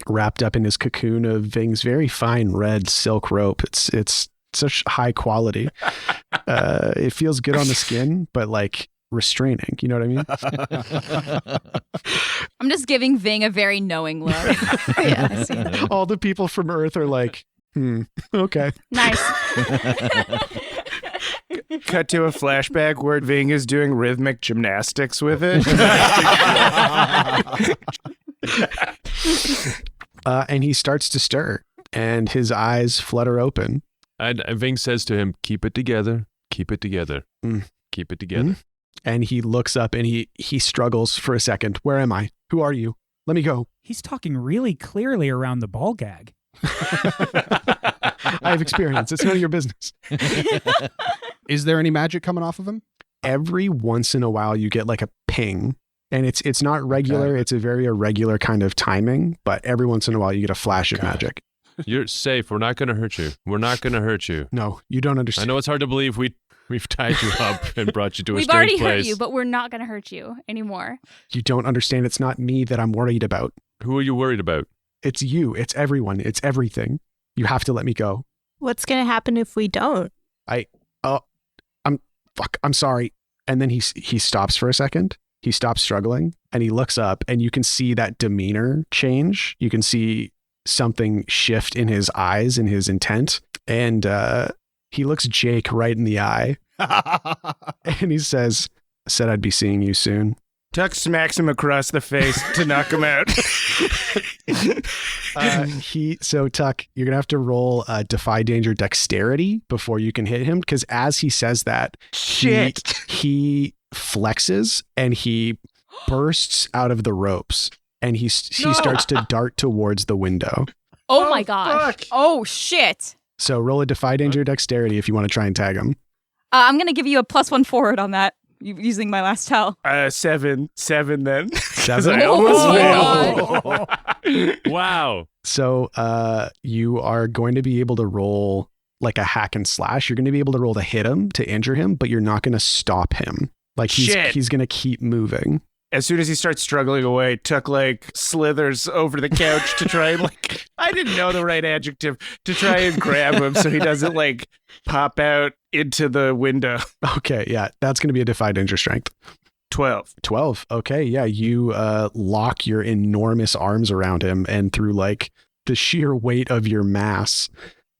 wrapped up in his cocoon of Ving's very fine red silk rope. It's such high quality. It feels good on the skin, but like restraining. You know what I mean? I'm just giving Ving a very knowing look. Yeah, I see that. All the people from Earth are like, okay. Nice. Cut to a flashback where Ving is doing rhythmic gymnastics with it. And he starts to stir, and his eyes flutter open. And Ving says to him, keep it together. Keep it together. Keep it together. And he looks up and he struggles for a second. Where am I? Who are you? Let me go. He's talking really clearly around the ball gag. I have experience. It's none of your business. Is there any magic coming off of him? Every once in a while you get like a ping, and it's not regular. Okay. It's a very irregular kind of timing, but every once in a while you get a flash of magic. You're safe. We're not going to hurt you. We're not going to hurt you. No, you don't I understand. know it's hard to believe we've tied you up and brought you to a We've strange already place. hurt you, but we're not going to hurt you anymore. You don't understand. It's not me that I'm worried about. Who are you worried about? It's you. It's everyone. It's everything. You have to let me go. What's going to happen if we don't? I'm sorry. And then he stops for a second. He stops struggling and he looks up, and you can see that demeanor change. You can see something shift in his eyes, in his intent. And he looks Jake right in the eye and he says, said I'd be seeing you soon. Tuck smacks him across the face to knock him out. So Tuck, you're gonna have to roll Defy Danger Dexterity before you can hit him, because as he says that, he flexes and he bursts out of the ropes, and he starts to dart towards the window. Oh my gosh. Fuck. Oh, shit. So roll a Defy Danger Dexterity if you want to try and tag him. I'm going to give you a +1 forward on that, using my last tell. 7 then. 7. I almost failed. Wow. So you are going to be able to roll like a hack and slash. You're going to be able to roll to hit him, to injure him, but you're not going to stop him. Like he's going to keep moving. As soon as he starts struggling away, Tuck like slithers over the couch to try and I didn't know the right adjective, to try and grab him so he doesn't like pop out into the window. Okay, yeah, that's going to be a Defy Danger Strength. 12. 12. Okay, yeah, you lock your enormous arms around him, and through like the sheer weight of your mass,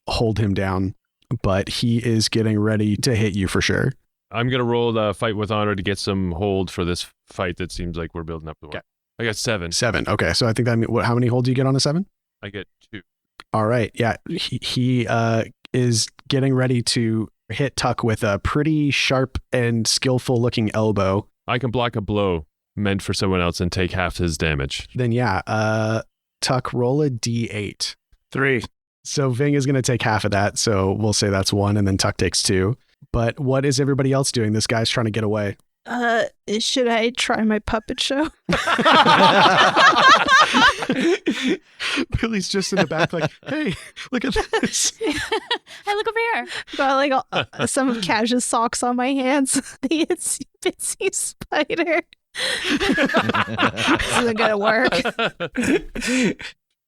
hold him down. But he is getting ready to hit you for sure. I'm going to roll the Fight with Honor to get some hold for this fight that seems like we're building up to. Okay. I got 7. 7. Okay, so I think that how many hold do you get on a 7? I get 2. All right, yeah. He is getting ready to hit Tuck with a pretty sharp and skillful looking elbow. I can block a blow meant for someone else and take half his damage. Then Tuck, roll a d8. 3. So Ving is going to take half of that. So we'll say that's 1, and then Tuck takes 2. But what is everybody else doing? This guy's trying to get away. Should I try my puppet show? Billy's just in the back like, hey, look at this. Hey, look over here. Got like some of Kaj's socks on my hands. The itsy bitsy spider. This isn't gonna work.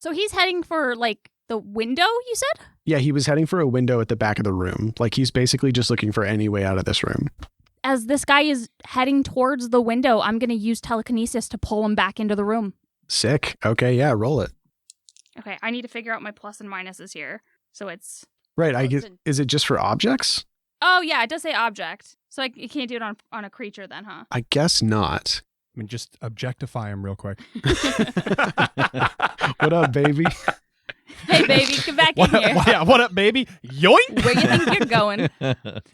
So he's heading for like the window, you said? Yeah, he was heading for a window at the back of the room. Like he's basically just looking for any way out of this room. As this guy is heading towards the window, I'm going to use telekinesis to pull him back into the room. Sick. Okay, yeah, roll it. Okay, I need to figure out my plus and minuses here. So it's... Right, I guess, is it just for objects? Oh, yeah, it does say object. So you can't do it on a creature then, huh? I guess not. I mean, just objectify him real quick. What up, baby? Hey, baby, come back in here. Yeah, what up, baby? Yoink! Where you think you're going?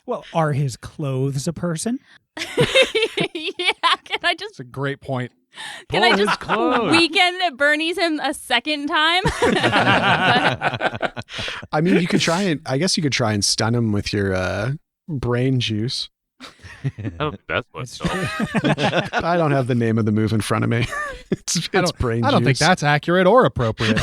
Well, are his clothes a person? Yeah, can I just... That's a great point. Can I just weekend Bernie's him a second time? I mean, you could try and I guess you could try and stun him with your brain juice. I don't think that's what's I don't have the name of the move in front of me. It's brain juice. I don't think that's accurate or appropriate.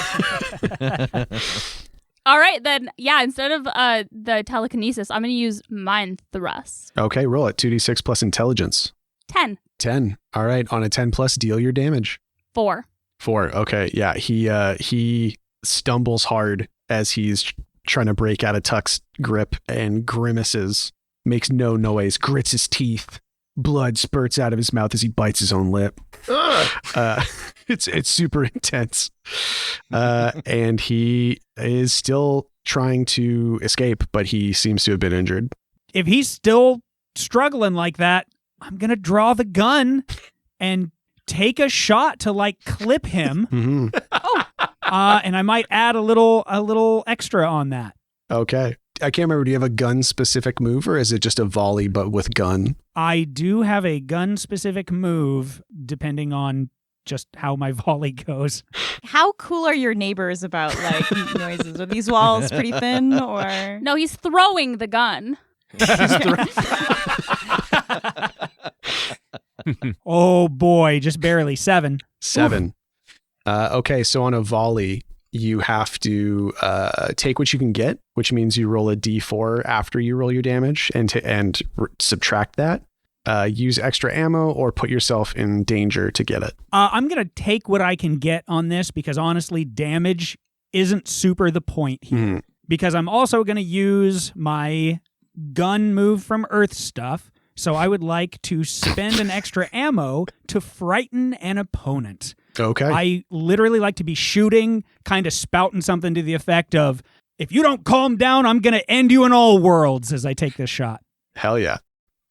All right, then, yeah, instead of the telekinesis, I'm going to use mind thrust. Okay, roll it. 2d6 plus intelligence. 10. 10. All right, on a 10 plus, deal your damage. 4. 4. Okay, yeah, he stumbles hard as he's trying to break out of Tuck's grip and grimaces, makes no noise, grits his teeth. Blood spurts out of his mouth as he bites his own lip. It's super intense. And he is still trying to escape, but he seems to have been injured. If he's still struggling like that, I'm going to draw the gun and take a shot to like clip him. Mm-hmm. And I might add a little extra on that. Okay. I can't remember. Do you have a gun-specific move, or is it just a volley but with gun? I do have a gun-specific move, depending on just how my volley goes. How cool are your neighbors about like noises? Are these walls pretty thin or? No, he's throwing the gun. Oh boy, just barely 7. 7. Okay, so on a volley, you have to take what you can get, which means you roll a d4 after you roll your damage and subtract that. Use extra ammo or put yourself in danger to get it. I'm going to take what I can get on this because honestly, damage isn't super the point here. Because I'm also going to use my gun move from Earth stuff. So I would like to spend an extra ammo to frighten an opponent. Okay. I literally like to be shooting, kind of spouting something to the effect of, if you don't calm down, I'm going to end you in all worlds as I take this shot. Hell yeah.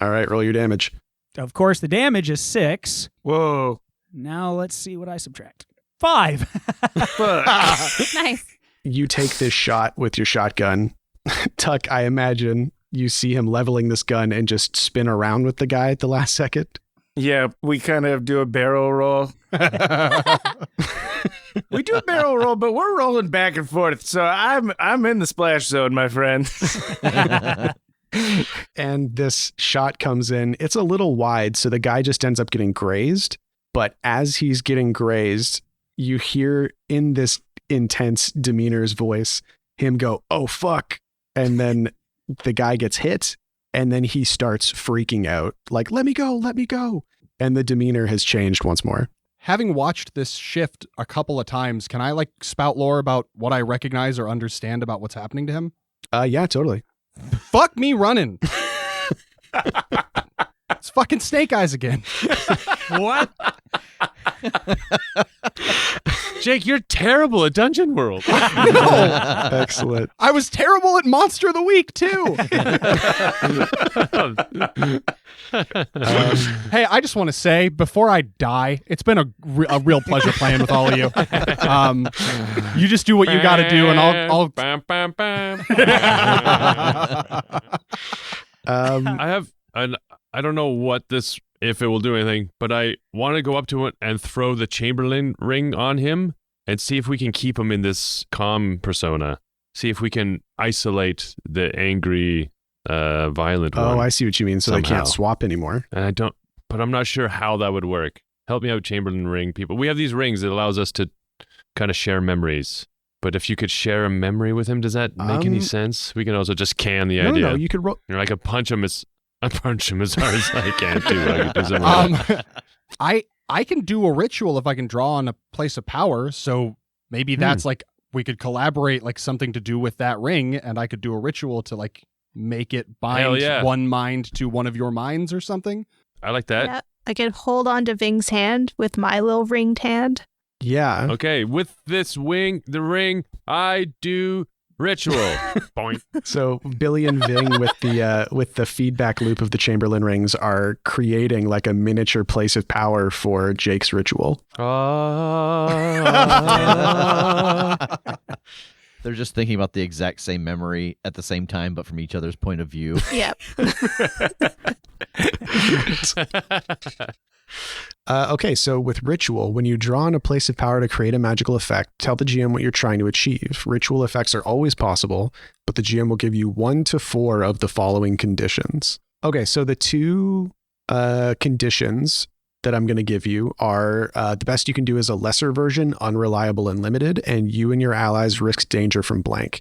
All right, roll your damage. Of course, the damage is 6. Whoa. Now let's see what I subtract. 5. Nice. You take this shot with your shotgun. Tuck, I imagine you see him leveling this gun and just spin around with the guy at the last second. Yeah, we kind of do a barrel roll. We do a barrel roll, but we're rolling back and forth. So I'm in the splash zone, my friend. And this shot comes in. It's a little wide, so the guy just ends up getting grazed. But as he's getting grazed, you hear in this intense demeanor's voice him go, "Oh, fuck." And then the guy gets hit. And then he starts freaking out, like, let me go. And the demeanor has changed once more. Having watched this shift a couple of times, can I like spout lore about what I recognize or understand about what's happening to him? Yeah, totally. Fuck me running. It's fucking Snake Eyes again. What? Jake, you're terrible at Dungeon World. Excellent. I was terrible at Monster of the Week, too. Hey, I just want to say, before I die, it's been a real pleasure playing with all of you. You just do what you got to do, and I'll Bam, bam, bam. I don't know what this, if it will do anything, but I want to go up to it and throw the Chamberlain ring on him and see if we can keep him in this calm persona. See if we can isolate the angry, violent one. Oh, I see what you mean. So they somehow. can't swap anymore. And but I'm not sure how that would work. Help me out, Chamberlain ring people. We have these rings that allows us to kind of share memories. But if you could share a memory with him, does that make any sense? We can also just can the idea. No, you could roll. I could punch him as hard as I can do. I could do something like that. I can do a ritual if I can draw on a place of power. So maybe that's like we could collaborate, like something to do with that ring, and I could do a ritual to like make it bind one mind to one of your minds or something. I like that. Yeah, I could hold on to Ving's hand with my little ringed hand. Yeah. Okay, with the ring, I do ritual. Point. So Billy and Ving with the feedback loop of the Chamberlain rings are creating like a miniature place of power for Jake's ritual. They're just thinking about the exact same memory at the same time, but from each other's point of view. Yep. Okay, so with ritual, when you draw on a place of power to create a magical effect, tell the GM what you're trying to achieve. Ritual effects are always possible, but the GM will give you 1 to 4 of the following conditions. Okay, so the 2 conditions that I'm going to give you are the best you can do is a lesser version, unreliable and limited, and you and your allies risk danger from blank.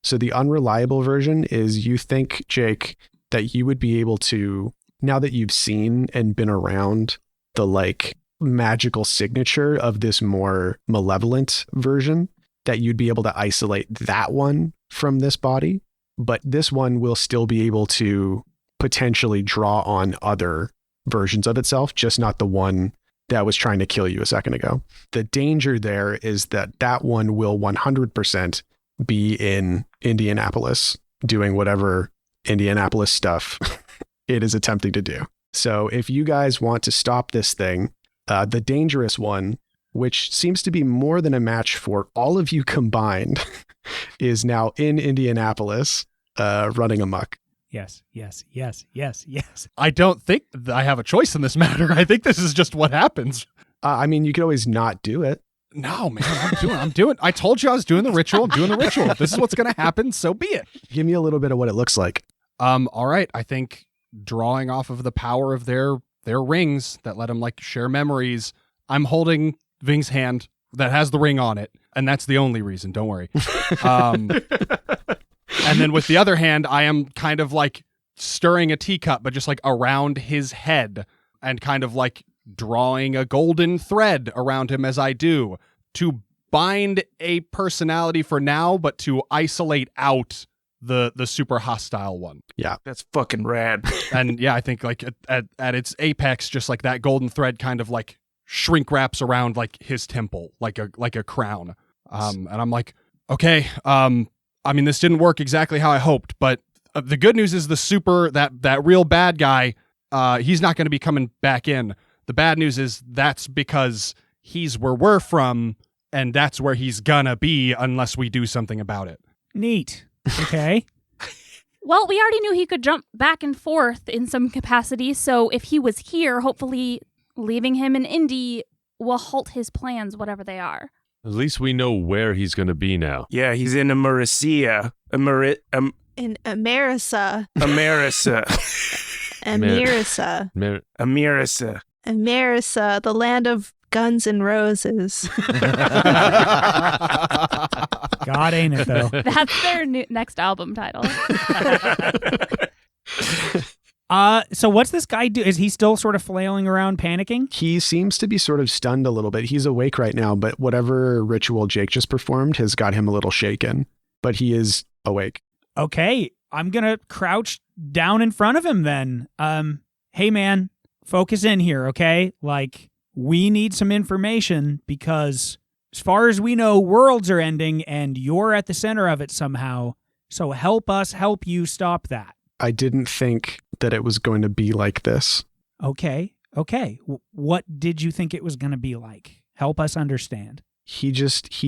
So the unreliable version is you think, Jake, that you would be able to, now that you've seen and been around the like magical signature of this more malevolent version, that you'd be able to isolate that one from this body, but this one will still be able to potentially draw on other versions of itself, just not the one that was trying to kill you a second ago. The danger there is that that one will 100% be in Indianapolis doing whatever Indianapolis stuff it is attempting to do. So if you guys want to stop this thing, the dangerous one, which seems to be more than a match for all of you combined, is now in Indianapolis running amok. Yes, yes, yes, yes, yes. I don't think I have a choice in this matter. I think this is just what happens. I mean, you could always not do it. No, man, I'm doing. I told you I was doing the ritual. I'm doing the ritual. If this is what's going to happen, so be it. Give me a little bit of what it looks like. All right. I think drawing off of the power of their rings that let them like share memories, I'm holding Ving's hand that has the ring on it, and that's the only reason. Don't worry. And then with the other hand, I am kind of like stirring a teacup, but just like around his head, and kind of like drawing a golden thread around him as I do, to bind a personality for now, but to isolate out the super hostile one. Yeah, That's fucking rad. And yeah, I think like at its apex, just like that golden thread kind of like shrink wraps around like his temple, like a crown. And I'm like, okay, I mean, this didn't work exactly how I hoped, but the good news is that real bad guy, he's not going to be coming back in. The bad news is that's because he's where we're from, and that's where he's gonna be unless we do something about it. Neat. Okay. Well, we already knew he could jump back and forth in some capacity, so if he was here, hopefully leaving him in Indy will halt his plans, whatever they are. At least we know where he's going to be now. Yeah, he's in America. In America. America. America. America. America, the land of guns and roses. God, ain't it though? That's their next album title. So what's this guy do? Is he still sort of flailing around, panicking? He seems to be sort of stunned a little bit. He's awake right now, but whatever ritual Jake just performed has got him a little shaken, but he is awake. Okay, I'm gonna crouch down in front of him then. Hey man, focus in here, okay? Like, we need some information because as far as we know, worlds are ending and you're at the center of it somehow. So help us help you stop that. I didn't think that it was going to be like this. Okay. What did you think it was going to be like? Help us understand. He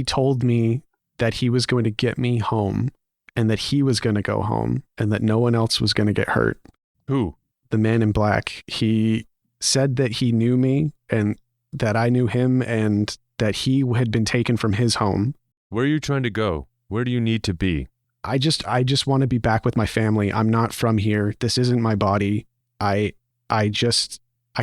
told me that he was going to get me home and that he was going to go home and that no one else was going to get hurt. Who? The man in black. He said that he knew me and that I knew him and that he had been taken from his home. Where are you trying to go? Where do you need to be? I just want to be back with my family. I'm not from here. This isn't my body. I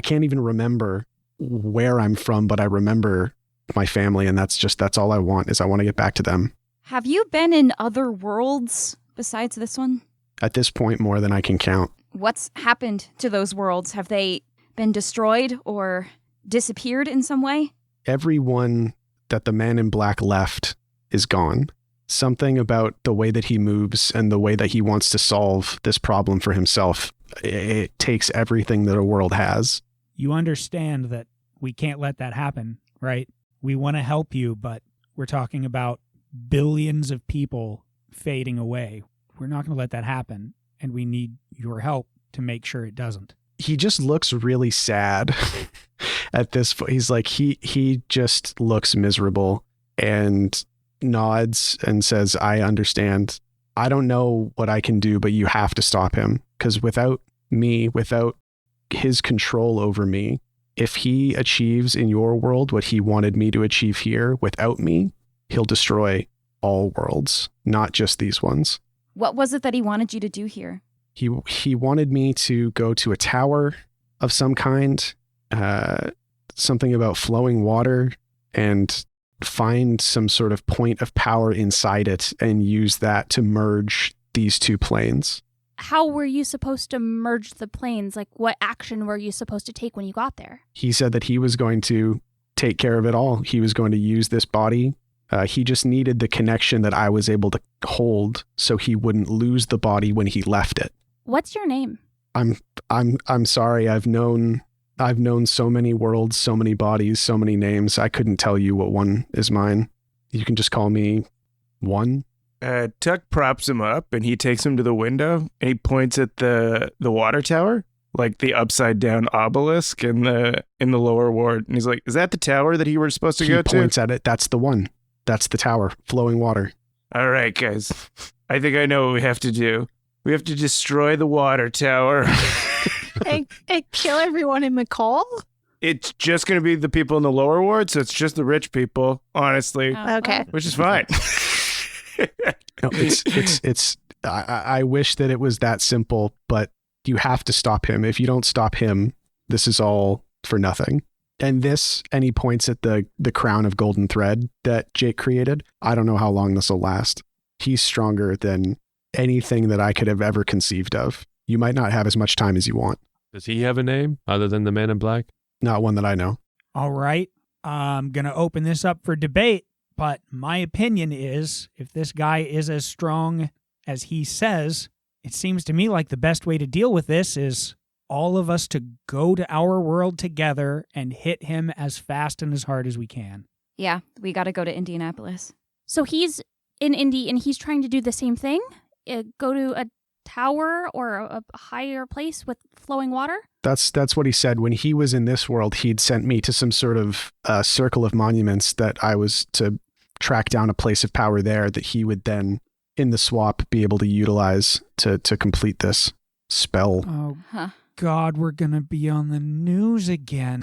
can't even remember where I'm from, but I remember my family, and that's all I want is I want to get back to them. Have you been in other worlds besides this one? At this point, more than I can count. What's happened to those worlds? Have they been destroyed or disappeared in some way? Everyone that the man in black left is gone. Something about the way that he moves and the way that he wants to solve this problem for himself, it takes everything that a world has. You understand that we can't let that happen, right? We want to help you, but we're talking about billions of people fading away. We're not going to let that happen, and we need your help to make sure it doesn't. He just looks really sad at this point. He's like, he just looks miserable and nods and says, I understand. I don't know what I can do, but you have to stop him. Because without me, without his control over me, if he achieves in your world what he wanted me to achieve here without me, he'll destroy all worlds, not just these ones. What was it that he wanted you to do here? He wanted me to go to a tower of some kind, something about flowing water, and find some sort of point of power inside it and use that to merge these two planes. How were you supposed to merge the planes? Like, what action were you supposed to take when you got there? He said that he was going to take care of it all. He was going to use this body. He just needed the connection that I was able to hold so he wouldn't lose the body when he left it. What's your name? I'm sorry. I've known so many worlds, so many bodies, so many names. I couldn't tell you what one is mine. You can just call me One. Tuck props him up and he takes him to the window and he points at the water tower, like the upside down obelisk in the lower ward. And he's like, "Is that the tower that you were supposed to go to?" He points at it. That's the one. That's the tower, flowing water. All right, guys. I think I know what we have to do. We have to destroy the water tower. and kill everyone in McCall? It's just going to be the people in the lower ward, so it's just the rich people, honestly. Okay. Which is fine. No, it's. I wish that it was that simple, but you have to stop him. If you don't stop him, this is all for nothing. And he points at the crown of golden thread that Jake created. I don't know how long this will last. He's stronger than anything that I could have ever conceived of. You might not have as much time as you want. Does he have a name other than the man in black? Not one that I know. All right. I'm going to open this up for debate, but my opinion is if this guy is as strong as he says, it seems to me like the best way to deal with this is all of us to go to our world together and hit him as fast and as hard as we can. Yeah, we got to go to Indianapolis. So he's in Indy and he's trying to do the same thing? Go to a tower or a higher place with flowing water? That's what he said. When he was in this world, he'd sent me to some sort of circle of monuments that I was to track down a place of power there that he would then, in the swap, be able to utilize to complete this spell. Oh, God, we're going to be on the news again.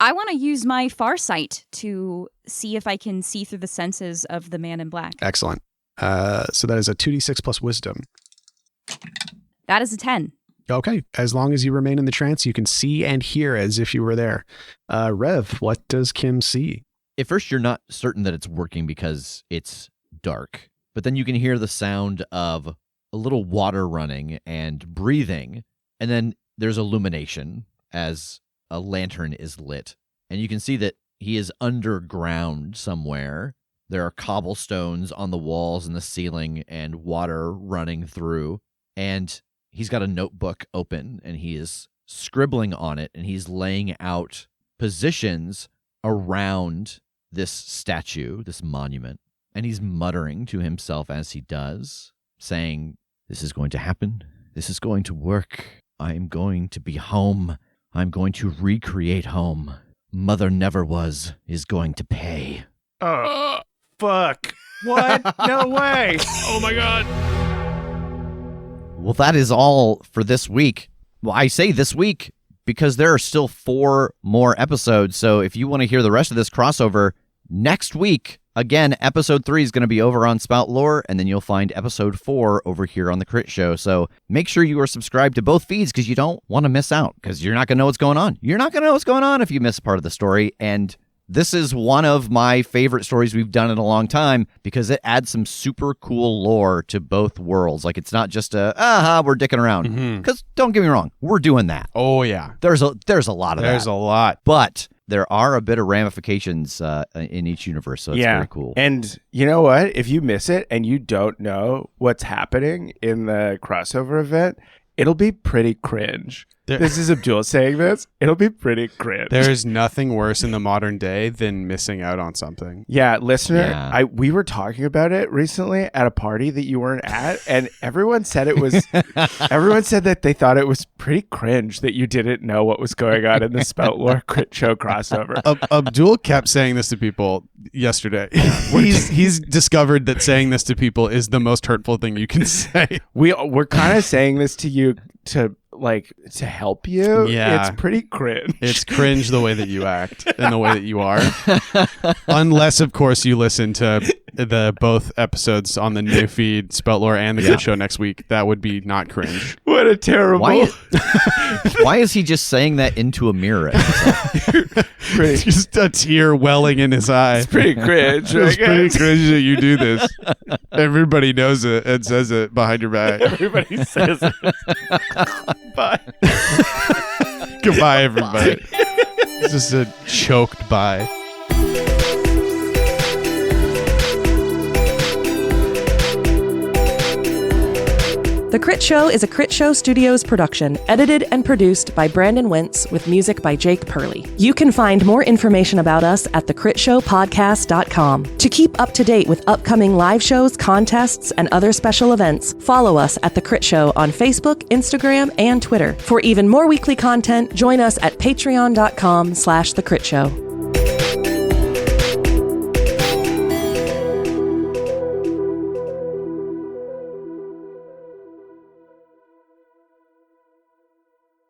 I want to use my farsight to see if I can see through the senses of the man in black. Excellent. So that is a 2d6 plus wisdom. That is a 10. Okay. As long as you remain in the trance, you can see and hear as if you were there. Rev, what does Kim see? At first, you're not certain that it's working because it's dark, but then you can hear the sound of a little water running and breathing, and then there's illumination as a lantern is lit, and you can see that he is underground somewhere. There are cobblestones on the walls and the ceiling and water running through, and he's got a notebook open and he is scribbling on it, and he's laying out positions around this statue, this monument, and he's muttering to himself as he does, saying, "This is going to happen. This is going to work. I'm going to be home. I'm going to recreate home. Mother Never Was is going to pay." Oh, fuck. What? No way. Oh my god. Well, that is all for this week. Well, I say this week because there are still 4 more episodes. So if you want to hear the rest of this crossover, next week, again, episode 3 is going to be over on Spout Lore, and then you'll find episode 4 over here on the Crit Show. So make sure you are subscribed to both feeds because you don't want to miss out, because you're not going to know what's going on. You're not going to know what's going on if you miss part of the story. And this is one of my favorite stories we've done in a long time because it adds some super cool lore to both worlds. Like, it's not just we're dicking around. Because don't get me wrong, we're doing that. Oh, yeah. There's a lot of that. There's a lot. But there are a bit of ramifications in each universe, so it's very cool. And you know what? If you miss it and you don't know what's happening in the crossover event, it'll be pretty cringe. This is Abdul saying this. It'll be pretty cringe. There's nothing worse in the modern day than missing out on something. Yeah, listener, we were talking about it recently at a party that you weren't at, and everyone said everyone said that they thought it was pretty cringe that you didn't know what was going on in the Spout Lore Crit Show crossover. Abdul kept saying this to people yesterday. He's discovered that saying this to people is the most hurtful thing you can say. We're kind of saying this to you to help you. Yeah. It's pretty cringe. It's cringe the way that you act and the way that you are. Unless, of course, you listen to the both episodes on the new feed, Spout Lore and the Crit Show next week. That would be not cringe. What a terrible... Why is he just saying that into a mirror? Just a tear welling in his eye. It's pretty cringe. It's pretty cringe that you do this. Everybody knows it and says it behind your back. Everybody says it. Bye. Goodbye, everybody. It's just a choked bye. The Crit Show is a Crit Show Studios production, edited and produced by Brandon Wentz with music by Jake Purley. You can find more information about us at thecritshowpodcast.com. To keep up to date with upcoming live shows, contests, and other special events, follow us at The Crit Show on Facebook, Instagram, and Twitter. For even more weekly content, join us at patreon.com/thecritShow.